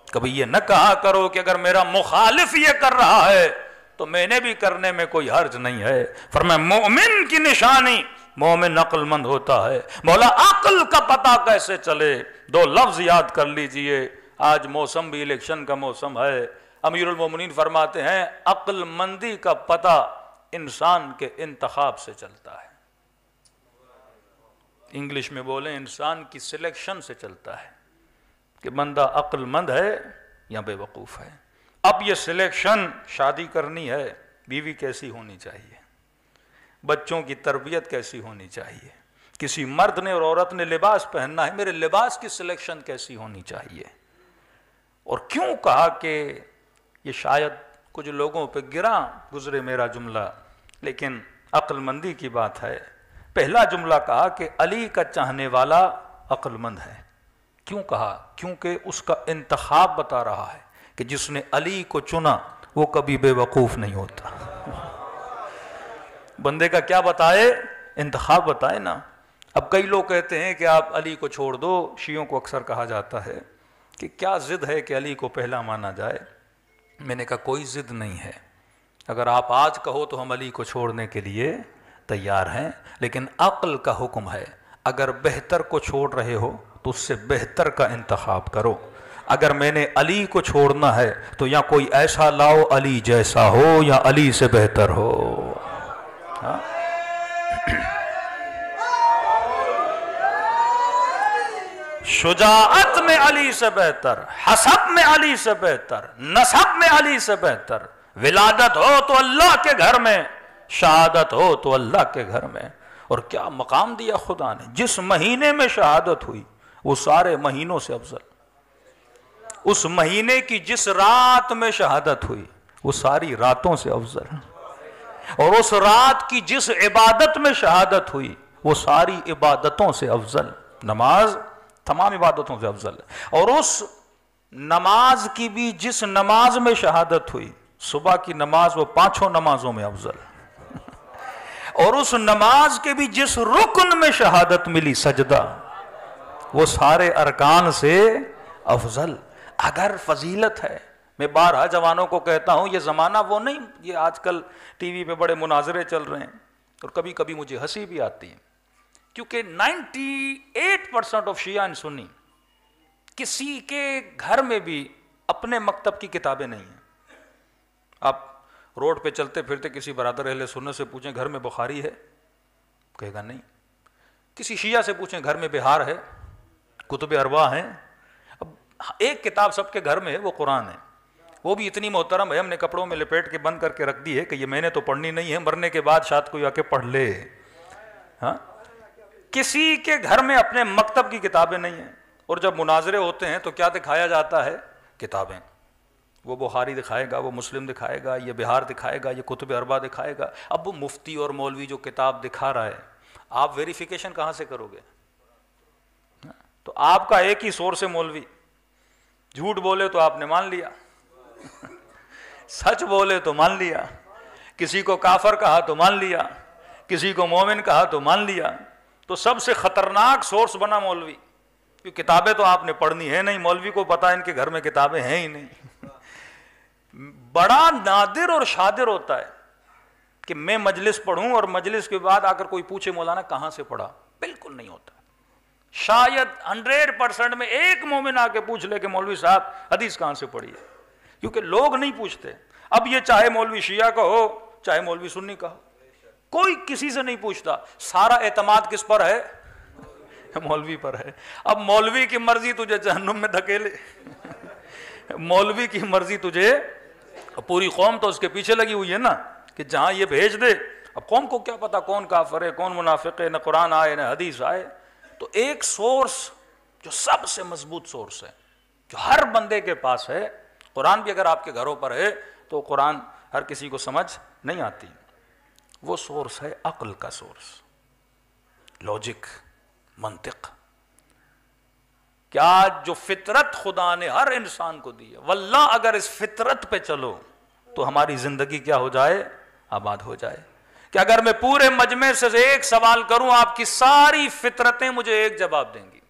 Speaker 2: کبھی یہ نہ کہا کرو کہ اگر میرا مخالف یہ کر رہا ہے تو میں نے بھی کرنے میں کوئی حرج نہیں ہے. فرمایا مومن کی نشانی مومن عقل مند ہوتا ہے. مولا عقل کا پتہ کیسے چلے؟ 2 لفظ یاد کر لیجئے. آج موسم بھی الیکشن کا موسم ہے. امیر المومنین فرماتے ہیں عقل مندی کا پتہ انسان کے انتخاب سے چلتا ہے. انگلش میں بولیں انسان کی سلیکشن سے چلتا ہے کہ بندہ عقل مند ہے یا بے وقوف ہے. اب یہ سلیکشن شادی کرنی ہے، بیوی کیسی ہونی چاہیے، بچوں کی تربیت کیسی ہونی چاہیے، کسی مرد نے اور عورت نے لباس پہننا ہے، میرے لباس کی سلیکشن کیسی ہونی چاہیے. اور کیوں کہا کہ یہ شاید کچھ لوگوں پہ گراں گزرے میرا جملہ، لیکن عقل مندی کی بات ہے. پہلا جملہ کہا کہ علی کا چاہنے والا عقل مند ہے. کیوں کہا؟ کیونکہ اس کا انتخاب بتا رہا ہے کہ جس نے علی کو چنا وہ کبھی بے وقوف نہیں ہوتا. بندے کا کیا بتائے؟ انتخاب بتائے نا. اب کئی لوگ کہتے ہیں کہ آپ علی کو چھوڑ دو. شیعوں کو اکثر کہا جاتا ہے کہ کیا ضد ہے کہ علی کو پہلا مانا جائے. میں نے کہا کوئی ضد نہیں ہے. اگر آپ آج کہو تو ہم علی کو چھوڑنے کے لیے تیار ہیں، لیکن عقل کا حکم ہے اگر بہتر کو چھوڑ رہے ہو تو اس سے بہتر کا انتخاب کرو. اگر میں نے علی کو چھوڑنا ہے تو یا کوئی ایسا لاؤ علی جیسا ہو یا علی سے بہتر ہو. شجاعت میں علی سے بہتر، حسب میں علی سے بہتر، نسب میں علی سے بہتر. ولادت ہو تو اللہ کے گھر میں، شہادت ہو تو اللہ کے گھر میں. اور کیا مقام دیا خدا نے. جس مہینے میں شہادت ہوئی وہ سارے مہینوں سے افضل. اس مہینے کی جس رات میں شہادت ہوئی وہ ساری راتوں سے افضل. اور اس رات کی جس عبادت میں شہادت ہوئی وہ ساری عبادتوں سے افضل. نماز تمام عبادتوں سے افضل. اور اس نماز کی بھی جس نماز میں شہادت ہوئی، صبح کی نماز، وہ 5 نمازوں میں افضل. اور اس نماز کے بھی جس رکن میں شہادت ملی، سجدہ، وہ سارے ارکان سے افضل. اگر فضیلت ہے، میں بارہا جوانوں کو کہتا ہوں یہ زمانہ وہ نہیں، یہ آج کل ٹی وی پہ بڑے مناظرے چل رہے ہیں اور کبھی کبھی مجھے ہنسی بھی آتی ہے، کیونکہ 98% آف شیعہ سنی کسی کے گھر میں بھی اپنے مکتب کی کتابیں نہیں ہیں. آپ روڈ پہ چلتے پھرتے کسی برادر اہل سنت سے پوچھیں گھر میں بخاری ہے، کہے گا نہیں. کسی شیعہ سے پوچھیں گھر میں بہار ہے، کتب اربعہ ہیں. اب ایک کتاب سب کے گھر میں ہے، وہ قرآن ہے. وہ بھی اتنی محترم ہے، ہم نے کپڑوں میں لپیٹ کے بند کر کے رکھ دی ہے کہ یہ میں نے تو پڑھنی نہیں ہے، مرنے کے بعد شاید کوئی آ کے پڑھ لے. ہاں، کسی کے گھر میں اپنے مکتب کی کتابیں نہیں ہیں. اور جب مناظرے ہوتے ہیں تو کیا دکھایا جاتا ہے؟ کتابیں. وہ بخاری دکھائے گا، وہ مسلم دکھائے گا، یہ بہار دکھائے گا، یہ کتب اربعہ دکھائے گا. اب وہ مفتی اور مولوی جو کتاب دکھا رہا ہے، آپ ویریفیکیشن کہاں سے کرو گے؟ تو آپ کا ایک ہی سورس ہے مولوی. جھوٹ بولے تو آپ نے مان لیا، سچ بولے تو مان لیا، کسی کو کافر کہا تو مان لیا، کسی کو مومن کہا تو مان لیا. تو سب سے خطرناک سورس بنا مولوی، کیونکہ کتابیں تو آپ نے پڑھنی ہے نہیں. مولوی کو پتا ان کے گھر میں کتابیں ہیں ہی نہیں. بڑا نادر اور شادر ہوتا ہے کہ میں مجلس پڑھوں اور مجلس کے بعد آ کر کوئی پوچھے مولانا کہاں سے پڑھا. بالکل نہیں ہوتا. شاید 100% میں ایک مومن آ کے پوچھ لے کہ مولوی صاحب حدیث کہاں سے پڑھی ہے، کیونکہ لوگ نہیں پوچھتے. اب یہ چاہے مولوی شیعہ کا ہو چاہے مولوی سنی کا ہو، کوئی کسی سے نہیں پوچھتا، سارا اعتماد کس پر ہے؟ مولوی پر ہے۔ اب مولوی کی مرضی تجھے جہنم میں دھکیلے، مولوی کی مرضی تجھے، پوری قوم تو اس کے پیچھے لگی ہوئی ہے نا کہ جہاں یہ بھیج دے۔ اب قوم کو کیا پتا کون کافر ہے کون منافق ہے، نہ قرآن آئے نہ حدیث آئے۔ تو ایک سورس جو سب سے مضبوط سورس ہے، جو ہر بندے کے پاس ہے، قرآن بھی اگر آپ کے گھروں پر ہے تو قرآن ہر کسی کو سمجھ نہیں آتی، وہ سورس ہے عقل کا سورس، لاجک، منطق۔ کیا جو فطرت خدا نے ہر انسان کو دی ہے، واللہ اگر اس فطرت پہ چلو تو ہماری زندگی کیا ہو جائے؟ آباد ہو جائے۔ کہ اگر میں پورے مجمع سے ایک سوال کروں آپ کی ساری فطرتیں مجھے ایک جواب دیں گی،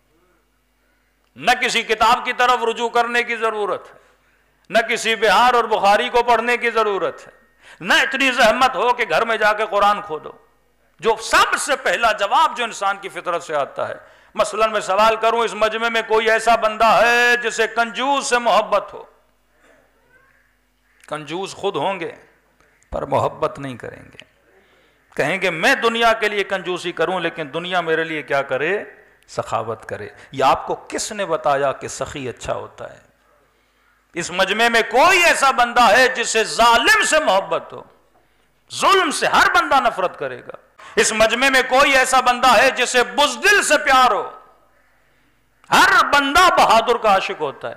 Speaker 2: نہ کسی کتاب کی طرف رجوع کرنے کی ضرورت ہے، نہ کسی بہار اور بخاری کو پڑھنے کی ضرورت ہے، نہ اتنی زحمت ہو کہ گھر میں جا کے قرآن کھولو۔ جو سب سے پہلا جواب جو انسان کی فطرت سے آتا ہے، مثلا میں سوال کروں اس مجمع میں کوئی ایسا بندہ ہے جسے کنجوس سے محبت ہو؟ کنجوس خود ہوں گے پر محبت نہیں کریں گے، کہیں گے میں دنیا کے لیے کنجوسی کروں لیکن دنیا میرے لیے کیا کرے؟ سخاوت کرے۔ یہ آپ کو کس نے بتایا کہ سخی اچھا ہوتا ہے؟ اس مجمع میں کوئی ایسا بندہ ہے جسے ظالم سے محبت ہو؟ ظلم سے ہر بندہ نفرت کرے گا۔ اس مجمع میں کوئی ایسا بندہ ہے جسے بزدل سے پیار ہو؟ ہر بندہ بہادر کا عاشق ہوتا ہے۔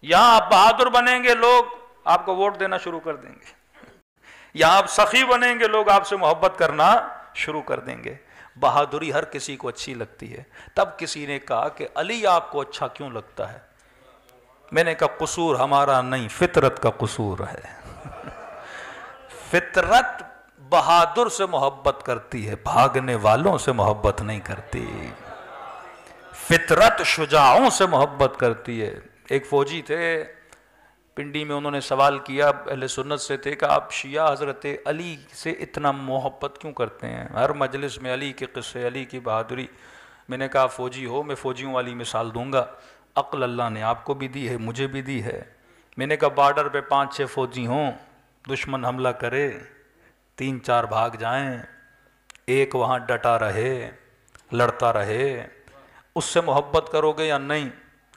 Speaker 2: یہاں آپ بہادر بنیں گے لوگ آپ کو ووٹ دینا شروع کر دیں گے، یہاں آپ سخی بنیں گے لوگ آپ سے محبت کرنا شروع کر دیں گے۔ بہادری ہر کسی کو اچھی لگتی ہے۔ تب کسی نے کہا کہ علی آپ کو اچھا کیوں لگتا ہے؟ میں نے کہا قصور ہمارا نہیں، فطرت کا قصور ہے۔ فطرت بہادر سے محبت کرتی ہے، بھاگنے والوں سے محبت نہیں کرتی۔ فطرت شجاعوں سے محبت کرتی ہے۔ ایک فوجی تھے پنڈی میں، انہوں نے سوال کیا اہل سنت سے تھے کہ آپ شیعہ حضرت علی سے اتنا محبت کیوں کرتے ہیں؟ ہر مجلس میں علی کے قصے، علی کی بہادری۔ میں نے کہا فوجی ہو، میں فوجیوں والی مثال دوں گا۔ عقل اللہ نے آپ کو بھی دی ہے، مجھے بھی دی ہے۔ میں نے کہا بارڈر پہ 5-6 فوجی ہوں، دشمن حملہ کرے، 3-4 بھاگ جائیں، ایک وہاں ڈٹا رہے، لڑتا رہے، اس سے محبت کرو گے یا نہیں؟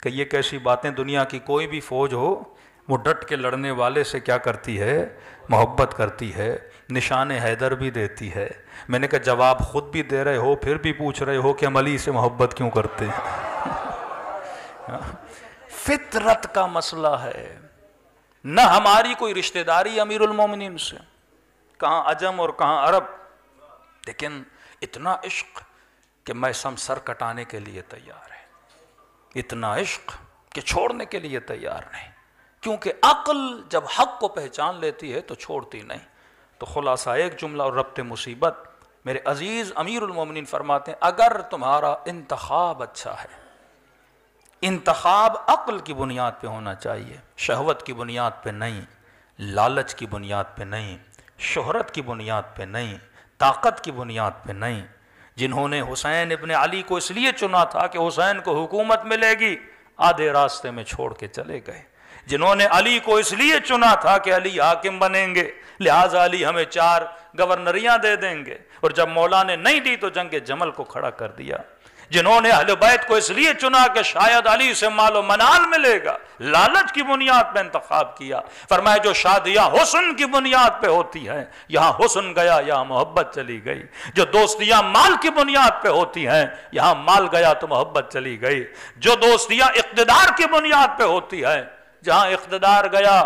Speaker 2: کہ یہ کیسی باتیں، دنیا کی کوئی بھی فوج ہو وہ ڈٹ کے لڑنے والے سے کیا کرتی ہے؟ محبت کرتی ہے، نشان حیدر بھی دیتی ہے۔ میں نے کہا جواب خود بھی دے رہے ہو پھر بھی پوچھ رہے ہو کہ ہم علی سے محبت کیوں کرتے ہیں؟ فطرت کا مسئلہ ہے۔ نہ ہماری کوئی رشتہ داری امیر المومنین سے، کہاں عجم اور کہاں عرب، لیکن اتنا عشق کہ میں سر کٹانے کے لیے تیار ہے، اتنا عشق کہ چھوڑنے کے لیے تیار نہیں، کیونکہ عقل جب حق کو پہچان لیتی ہے تو چھوڑتی نہیں۔ تو خلاصہ ایک جملہ اور ربط مصیبت، میرے عزیز امیر المومنین فرماتے ہیں اگر تمہارا انتخاب اچھا ہے، انتخاب عقل کی بنیاد پہ ہونا چاہیے، شہوت کی بنیاد پہ نہیں، لالچ کی بنیاد پہ نہیں، شہرت کی بنیاد پہ نہیں، طاقت کی بنیاد پہ نہیں۔ جنہوں نے حسین ابن علی کو اس لیے چنا تھا کہ حسین کو حکومت ملے گی، آدھے راستے میں چھوڑ کے چلے گئے۔ جنہوں نے علی کو اس لیے چنا تھا کہ علی حاکم بنیں گے، لہٰذا علی ہمیں 4 گورنریاں دے دیں گے، اور جب مولا نے نہیں دی تو جنگ جمل کو کھڑا کر دیا۔ جنہوں نے اہل بیت کو اس لیے چنا کہ شاید علی سے مال و منال ملے گا، لالچ کی بنیاد پہ انتخاب کیا۔ فرمایا جو شادیاں حسن کی بنیاد پہ ہوتی ہیں، یہاں حسن گیا یہاں محبت چلی گئی۔ جو دوستیاں مال کی بنیاد پہ ہوتی ہیں، یہاں مال گیا تو محبت چلی گئی۔ جو دوستیاں اقتدار کی بنیاد پہ ہوتی ہیں، جہاں اقتدار گیا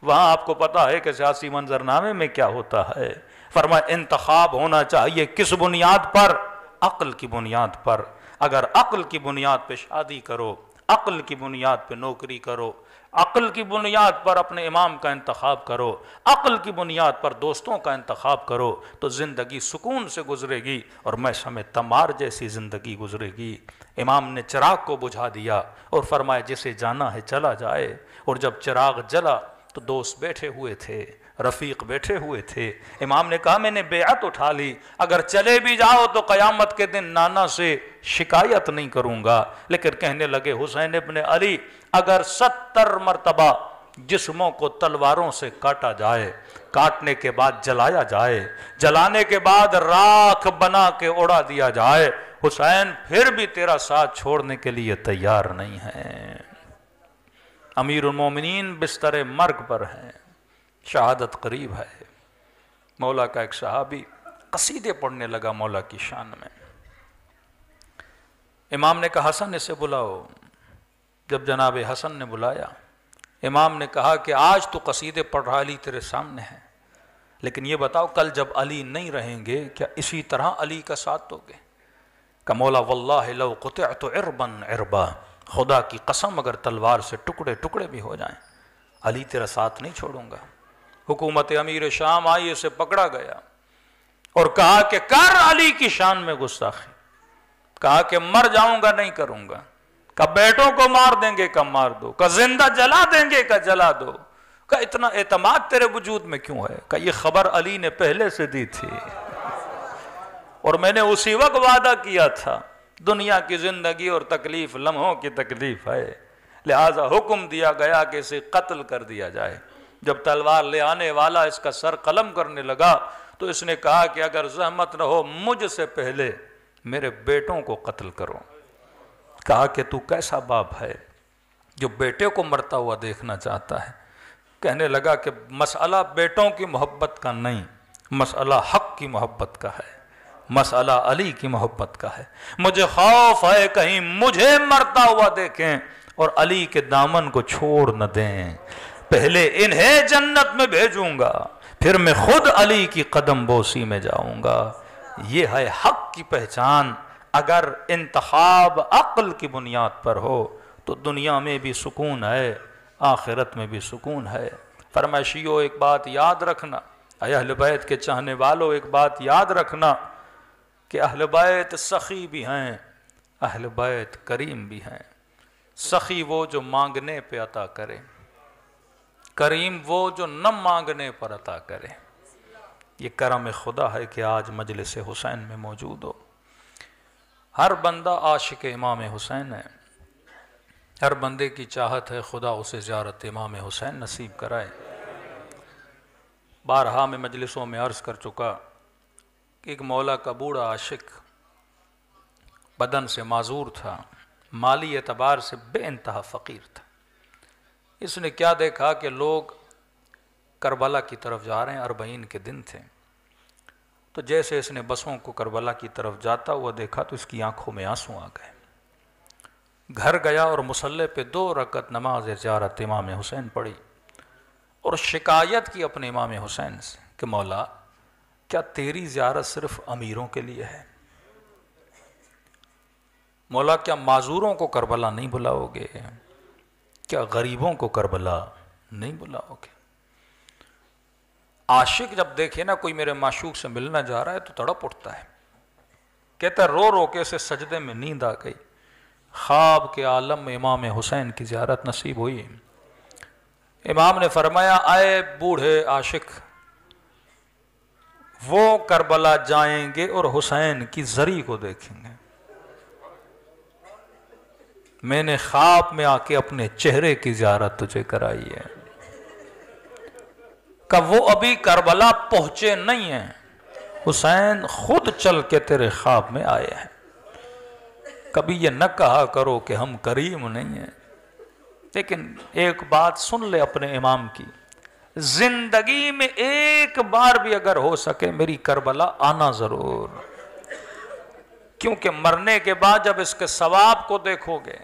Speaker 2: وہاں آپ کو پتا ہے کہ سیاسی منظرنامے میں کیا ہوتا ہے۔ فرمایا انتخاب ہونا چاہیے کس بنیاد پر؟ عقل کی بنیاد پر۔ اگر عقل کی بنیاد پہ شادی کرو، عقل کی بنیاد پہ نوکری کرو، عقل کی بنیاد پر اپنے امام کا انتخاب کرو، عقل کی بنیاد پر دوستوں کا انتخاب کرو، تو زندگی سکون سے گزرے گی، اور میں سمجھ تمار جیسی زندگی گزرے گی۔ امام نے چراغ کو بجھا دیا اور فرمایا جسے جانا ہے چلا جائے، اور جب چراغ جلا تو دوست بیٹھے ہوئے تھے، رفیق بیٹھے ہوئے تھے۔ امام نے کہا میں نے بیعت اٹھا لی، اگر چلے بھی جاؤ تو قیامت کے دن نانا سے شکایت نہیں کروں گا۔ لیکن کہنے لگے حسین ابن علی اگر 70 مرتبہ جسموں کو تلواروں سے کاٹا جائے، کاٹنے کے بعد جلایا جائے، جلانے کے بعد راکھ بنا کے اڑا دیا جائے، حسین پھر بھی تیرا ساتھ چھوڑنے کے لیے تیار نہیں ہے۔ امیر المومنین بستر مرگ پر ہیں، شہادت قریب ہے۔ مولا کا ایک صحابی قصیدے پڑھنے لگا مولا کی شان میں۔ امام نے کہا حسن اسے بلاؤ۔ جب جناب حسن نے بلایا، امام نے کہا کہ آج تو قصیدے پڑھ رہا، علی تیرے سامنے ہے، لیکن یہ بتاؤ کل جب علی نہیں رہیں گے کیا اسی طرح علی کا ساتھ دو گے؟ کہ مولا واللہ لو قطعت عربا عربا، خدا کی قسم اگر تلوار سے ٹکڑے ٹکڑے بھی ہو جائیں علی تیرا ساتھ نہیں چھوڑوں گا۔ حکومت امیر شام آئی، اسے پکڑا گیا اور کہا کہ کر علی کی شان میں گستاخی، کہا کہ مر جاؤں گا نہیں کروں گا، کہ بیٹوں کو مار دیں گے کہ مار دو، کہ زندہ جلا دیں گے کہ جلا دو، کہ اتنا اعتماد تیرے وجود میں کیوں ہے؟ کہ یہ خبر علی نے پہلے سے دی تھی اور میں نے اسی وقت وعدہ کیا تھا، دنیا کی زندگی اور تکلیف لمحوں کی تکلیف ہے، لہذا حکم دیا گیا کہ اسے قتل کر دیا جائے۔ جب تلوار لے آنے والا اس کا سر قلم کرنے لگا تو اس نے کہا کہ اگر زحمت نہ ہو مجھ سے پہلے میرے بیٹوں کو قتل کرو۔ کہا کہ تو کیسا باپ ہے جو بیٹے کو مرتا ہوا دیکھنا چاہتا ہے؟ کہنے لگا کہ مسئلہ بیٹوں کی محبت کا نہیں، مسئلہ حق کی محبت کا ہے، مسئلہ علی کی محبت کا ہے۔ مجھے خوف ہے کہیں مجھے مرتا ہوا دیکھیں اور علی کے دامن کو چھوڑ نہ دیں، پہلے انہیں جنت میں بھیجوں گا پھر میں خود علی کی قدم بوسی میں جاؤں گا۔ یہ ہے حق کی پہچان۔ اگر انتخاب عقل کی بنیاد پر ہو تو دنیا میں بھی سکون ہے، آخرت میں بھی سکون ہے۔ فرمائشیوں ایک بات یاد رکھنا، اے اہل بیت کے چاہنے والوں ایک بات یاد رکھنا کہ اہل بیت سخی بھی ہیں، اہل بیت کریم بھی ہیں۔ سخی وہ جو مانگنے پہ عطا کرے، کریم وہ جو نہ مانگنے پر عطا کرے۔ یہ کرم خدا ہے کہ آج مجلس حسین میں موجود ہو۔ ہر بندہ عاشق امام حسین ہے، ہر بندے کی چاہت ہے خدا اسے زیارت امام حسین نصیب کرائے۔ بارہا میں مجلسوں میں عرض کر چکا کہ ایک مولا کا بوڑھا عاشق بدن سے معذور تھا، مالی اعتبار سے بے انتہا فقیر تھا۔ اس نے کیا دیکھا کہ لوگ کربلا کی طرف جا رہے ہیں، 40 کے دن تھے، تو جیسے اس نے بسوں کو کربلا کی طرف جاتا ہوا دیکھا تو اس کی آنکھوں میں آنسو آ گئے۔ گھر گیا اور مصلی پہ 2 رکعت نماز زیارت امام حسین پڑھی اور شکایت کی اپنے امام حسین سے کہ مولا کیا تیری زیارت صرف امیروں کے لیے ہے؟ مولا کیا معذوروں کو کربلا نہیں بلاؤ گے؟ کیا غریبوں کو کربلا نہیں بلاؤ گے؟ عاشق جب دیکھے نا کوئی میرے معشوق سے ملنا جا رہا ہے تو تڑپ اٹھتا ہے، کہتا ہے رو رو کے اسے سجدے میں نیند آ گئی۔ خواب کے عالم میں امام حسین کی زیارت نصیب ہوئی۔ امام نے فرمایا اے بوڑھے عاشق، وہ کربلا جائیں گے اور حسین کی زری کو دیکھیں گے، میں نے خواب میں آ کے اپنے چہرے کی زیارت تجھے کرائی ہے۔ کہ وہ ابھی کربلا پہنچے نہیں ہیں، حسین خود چل کے تیرے خواب میں آئے ہیں۔ کبھی یہ نہ کہا کرو کہ ہم کریم نہیں ہیں، لیکن ایک بات سن لے اپنے امام کی، زندگی میں ایک بار بھی اگر ہو سکے میری کربلا آنا ضرور، کیونکہ مرنے کے بعد جب اس کے ثواب کو دیکھو گے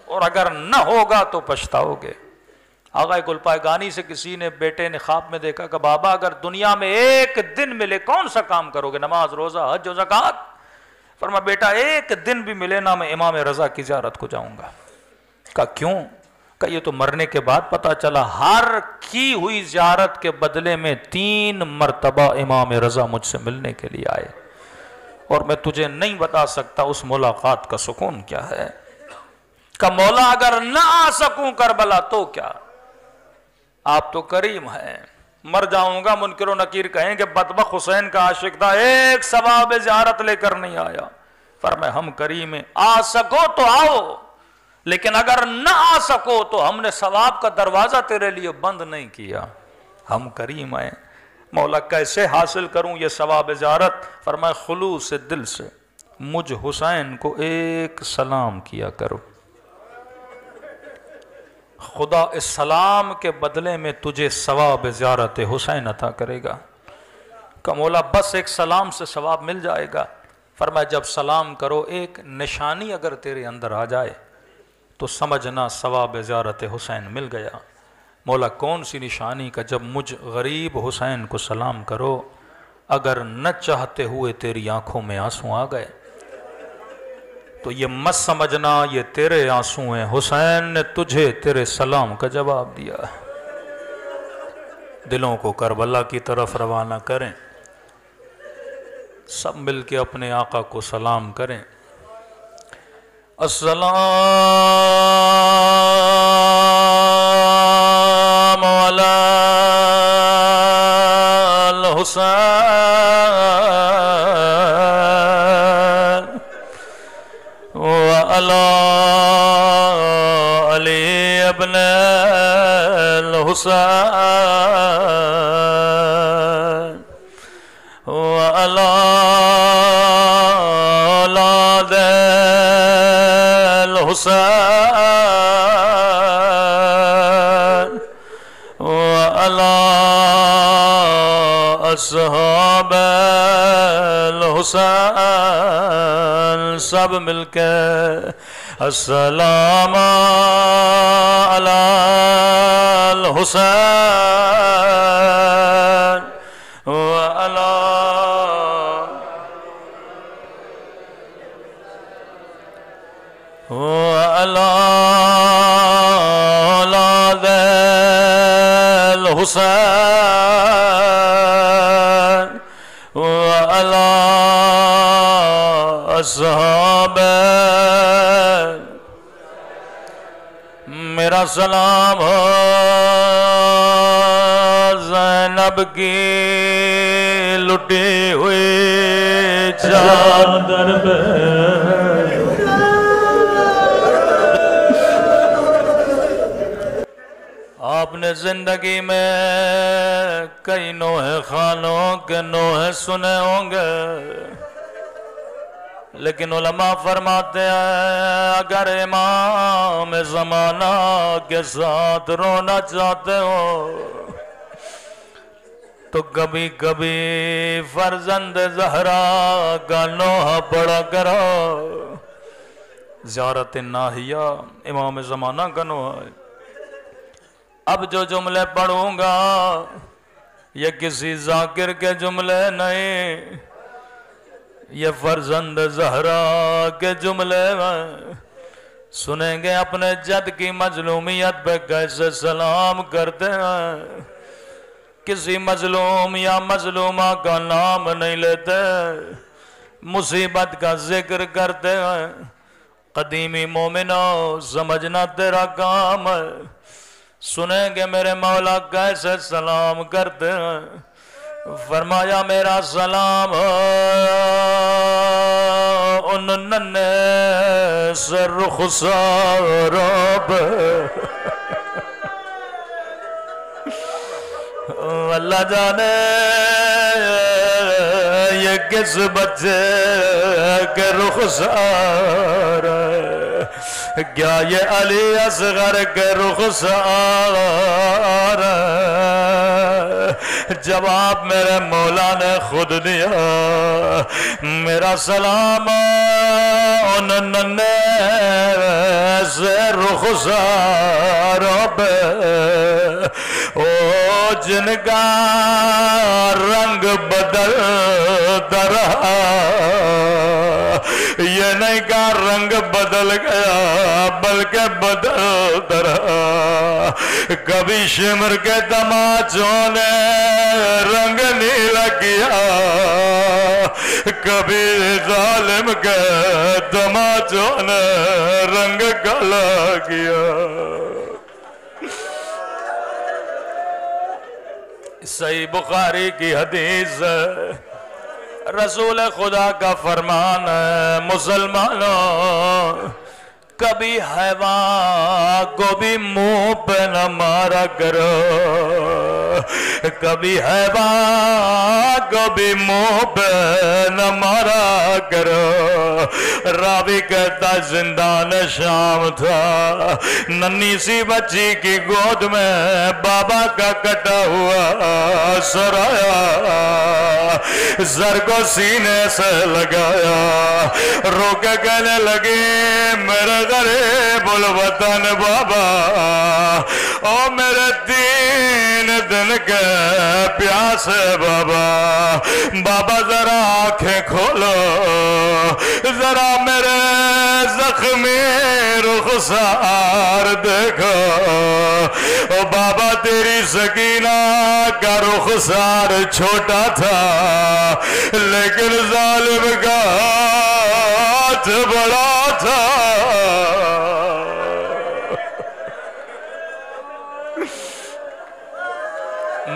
Speaker 2: اور اگر نہ ہوگا تو پچھتاؤ گے۔ آغا گلپائے سے کسی نے بیٹے نے خواب میں دیکھا کہ بابا اگر دنیا میں ایک دن ملے کون سا کام کرو گے؟ نماز، روزہ، حج و زکوٰۃ۔ فرمایا بیٹا ایک دن بھی ملے نہ میں امام رضا کی زیارت کو جاؤں گا۔ کہا کیوں؟ کہ یہ تو مرنے کے بعد پتا چلا ہر کی ہوئی زیارت کے بدلے میں 3 مرتبہ امام رضا مجھ سے ملنے کے لیے آئے، اور میں تجھے نہیں بتا سکتا اس ملاقات کا سکون کیا ہے۔ کہ مولا اگر نہ آ سکوں کربلا تو کیا، آپ تو کریم ہیں، مر جاؤں گا منکر و نکیر کہیں کہ بدبخت حسین کا عاشق تھا، ایک ثواب زیارت لے کر نہیں آیا۔ فرمایا ہم کریم ہیں، آ سکو تو آؤ، لیکن اگر نہ آ سکو تو ہم نے ثواب کا دروازہ تیرے لیے بند نہیں کیا، ہم کریم ہیں۔ مولا کیسے حاصل کروں یہ ثواب زیارت؟ فرمائے خلوص دل سے مجھ حسین کو ایک سلام کیا کرو، خدا اس سلام کے بدلے میں تجھے ثواب زیارت حسین عطا کرے گا۔ کہ مولا بس ایک سلام سے ثواب مل جائے گا؟ فرمایا جب سلام کرو ایک نشانی اگر تیرے اندر آ جائے تو سمجھنا ثواب زیارت حسین مل گیا۔ مولا کون سی نشانی؟ کا جب مجھ غریب حسین کو سلام کرو اگر نہ چاہتے ہوئے تیری آنکھوں میں آنسو آ گئے تو یہ مت سمجھنا یہ تیرے آنسو ہیں، حسین نے تجھے تیرے سلام کا جواب دیا۔ دلوں کو کربلا کی طرف روانہ کریں، سب مل کے اپنے آقا کو سلام کریں۔ السلام علی الحسین وعلی علی ابن الحسین وعلی اولاد الحسین وعلی اصحاب الحسین، سب مل کے السلام علی الحسین وعلی اولاد الحسین وعلی اصحاب، میرا سلام ہو زینب کی لٹی ہوئی چادر پہ، آپ نے زندگی میں کئی نوحے خانوں کے نوحے سنے ہوں گے، لیکن علماء فرماتے ہیں اگر امام زمانہ کے ساتھ رونا چاہتے ہو تو کبھی کبھی فرزند زہرا کا نوحہ پڑھا کرو۔ زیارت ناہیہ امام زمانہ کا نوحہ ہے۔ اب جو جملے پڑھوں گا یہ کسی ذاکر کے جملے نہیں، یہ فرزند زہرا کے جملے میں سنیں گے اپنے جد کی مظلومیت پہ کیسے سلام کرتے ہیں، کسی مظلوم یا مظلومہ کا نام نہیں لیتے، مصیبت کا ذکر کرتے ہیں۔ قدیمی مومنو سمجھنا تیرا کام ہے، سنیں گے میرے مولا کیسے سلام کرتے ہیں۔ فرمایا میرا سلام ان ننے سے رخساروں پہ، اللہ جانے یہ کس بچے کے رخسار ہے، کیا یہ علی اصغر کے رخسار ہے؟ جواب میرے مولا نے خود دیا، میرا سلام ان ننے سے رخساروں پہ، او جن کا رنگ بدلتا رہا، یہ نہیں کا رنگ بدل گیا بلکہ بدلتا رہا۔ کبھی شمر کے تماچوں نے رنگ نیلا کیا، کبھی ظالم کے تماچوں نے رنگ کالا کیا۔ صحیح بخاری کی حدیث ہے، رسول خدا کا فرمان ہے، مسلمانوں
Speaker 1: کبھی حیوان کو بھی منہ پہ نہ مارا کرو، کبھی حیوان کو بھی منہ پہ نہ مارا کرو۔ راوی کہتا زندان شام تھا، ننھی سی بچی کی گود میں بابا کا کٹا ہوا سر آیا، سر کو سینے سے لگایا، رو کے کہنے لگے میرے غریب الوطن بابا، او میرے 3 دن کے پیاسے بابا، بابا ذرا آنکھیں کھولو، ذرا میرے زخمی رخسار دیکھو۔ او بابا تیری سکینہ کا رخسار چھوٹا تھا، لیکن ظالم کا ہاتھ بڑا تھا۔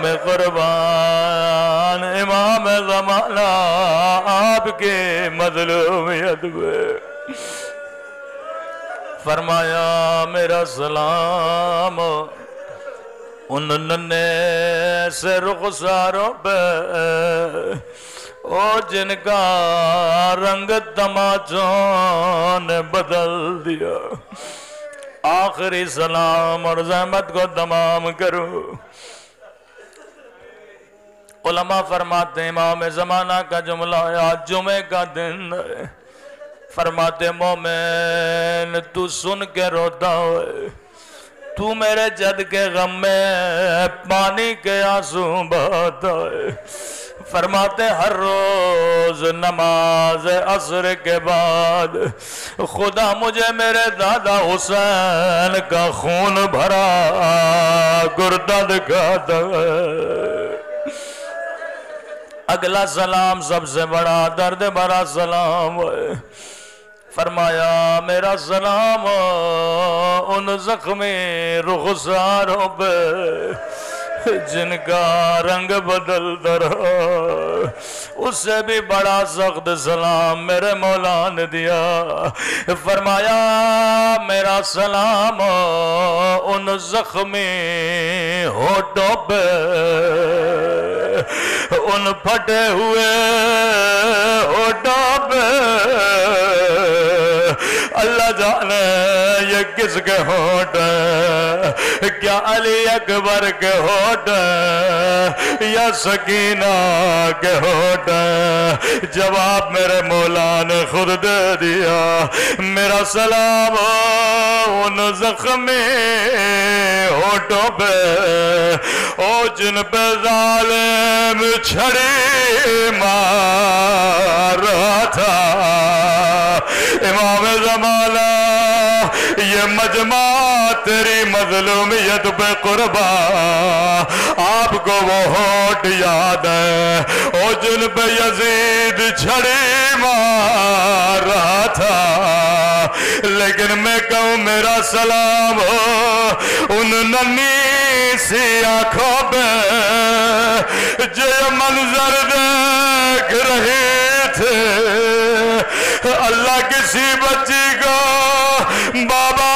Speaker 1: میں قربان امام زمانہ آپ کے مظلومیت میں، فرمایا میرا سلام ان ننے سے رخساروں پہ، او جن کا رنگ تماچوں نے بدل دیا۔ آخری سلام اور زحمت کو تمام کرو۔ علماء فرماتے ہیں امام زمانہ کا جملہ ہے، آج جمعے کا دن ہے، فرماتے مومن تو سن کے روتا ہوئے، تو میرے جد کے غم میں پانی کے آنسو بہاتا ہے۔ فرماتے ہر روز نماز عصر کے بعد خدا مجھے میرے دادا حسین کا خون بھرا گردہ دکھاتا ہے۔ اگلا سلام سب سے بڑا درد بھرا سلام ہے، فرمایا میرا سلام ان زخمی رخساروں پہ جن کا رنگ بدلتا رہا، اس سے بھی بڑا سخت سلام میرے مولا نے دیا۔ فرمایا میرا سلام ان زخمی ہونٹوں پہ، ان پھٹے ہوئے ہونٹوں پہ، اللہ جانے یہ کس کے ہونٹ ہیں، کیا علی اکبر کے ہونٹ ہیں یا سکینہ کے ہونٹ ہیں؟ جواب میرے مولا نے خود دے دیا۔ میرا سلام ان زخمی ہونٹوں پہ، او جن پہ ظالم چھڑی مار رہا تھا۔ امام زمانہ یہ مجمع تیری مظلومیت پہ قربان، آپ کو وہ ہونٹ یاد ہے او جن پہ یزید چھڑی مار رہا تھا، لیکن میں کہوں میرا سلام ہو ان ننھی سی آنکھوں پہ جو یہ منظر دیکھ رہے تھے۔ اللہ کسی بچی کو بابا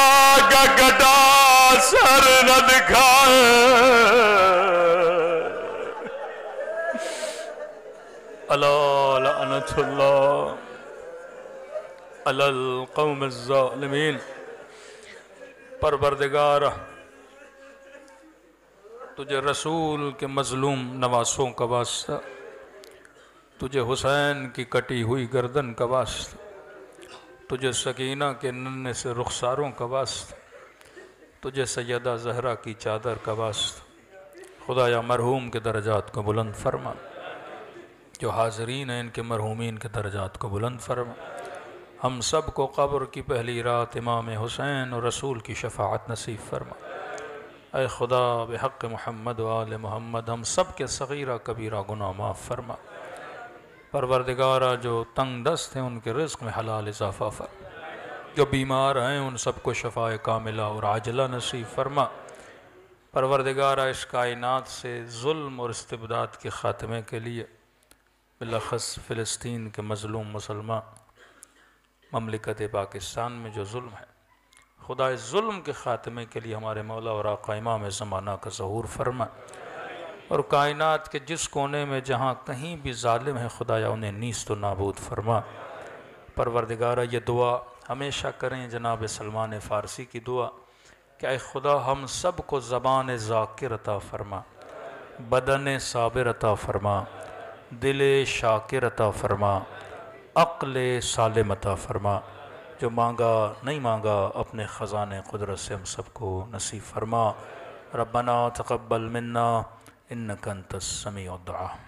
Speaker 1: کا کٹا سر نہ دکھائے۔ اللہ لعنت اللہ علی القوم الظالمین۔ پروردگار تجھے رسول کے مظلوم نواسوں کا واسطہ، تجھے حسین کی کٹی ہوئی گردن کا واسطہ، تجھے سکینہ کے ننھے سے رخساروں کا واسطہ، تجھے سیدہ زہرا کی چادر کا واسطہ، خدایا مرحوم کے درجات کو بلند فرما، جو حاضرین ہیں ان کے مرحومین کے درجات کو بلند فرما، ہم سب کو قبر کی پہلی رات امام حسین اور رسول کی شفاعت نصیب فرما۔ اے خدا بحق محمد و آل محمد ہم سب کے صغیرہ کبیرہ گناہ معاف فرما۔ پروردگارہ جو تنگ دست ہیں ان کے رزق میں حلال اضافہ فرما، جو بیمار ہیں ان سب کو شفاء کاملہ اور عاجلہ نصیب فرما۔ پروردگارہ اس کائنات سے ظلم اور استبداد کے خاتمے کے لیے بالاخص فلسطین کے مظلوم مسلمان مملکت پاکستان میں جو ظلم ہے خدا ظلم کے خاتمے کے لیے ہمارے مولا اور آقا امام زمانہ کا ظہور فرما، اور کائنات کے جس کونے میں جہاں کہیں بھی ظالم ہے خدایا انہیں نیست و نابود فرما۔ پروردگارہ یہ دعا ہمیشہ کریں جناب سلمان فارسی کی دعا کہ اے خدا ہم سب کو زبان ذاکر عطا فرما، بدن صابر عطا فرما، دل شاکر عطا فرما، عقل سالم عطا فرما، جو مانگا نہیں مانگا اپنے خزانے قدرت سے ہم سب کو نصیب فرما۔ ربنا تقبل منا انک انت السمیع الدعاء۔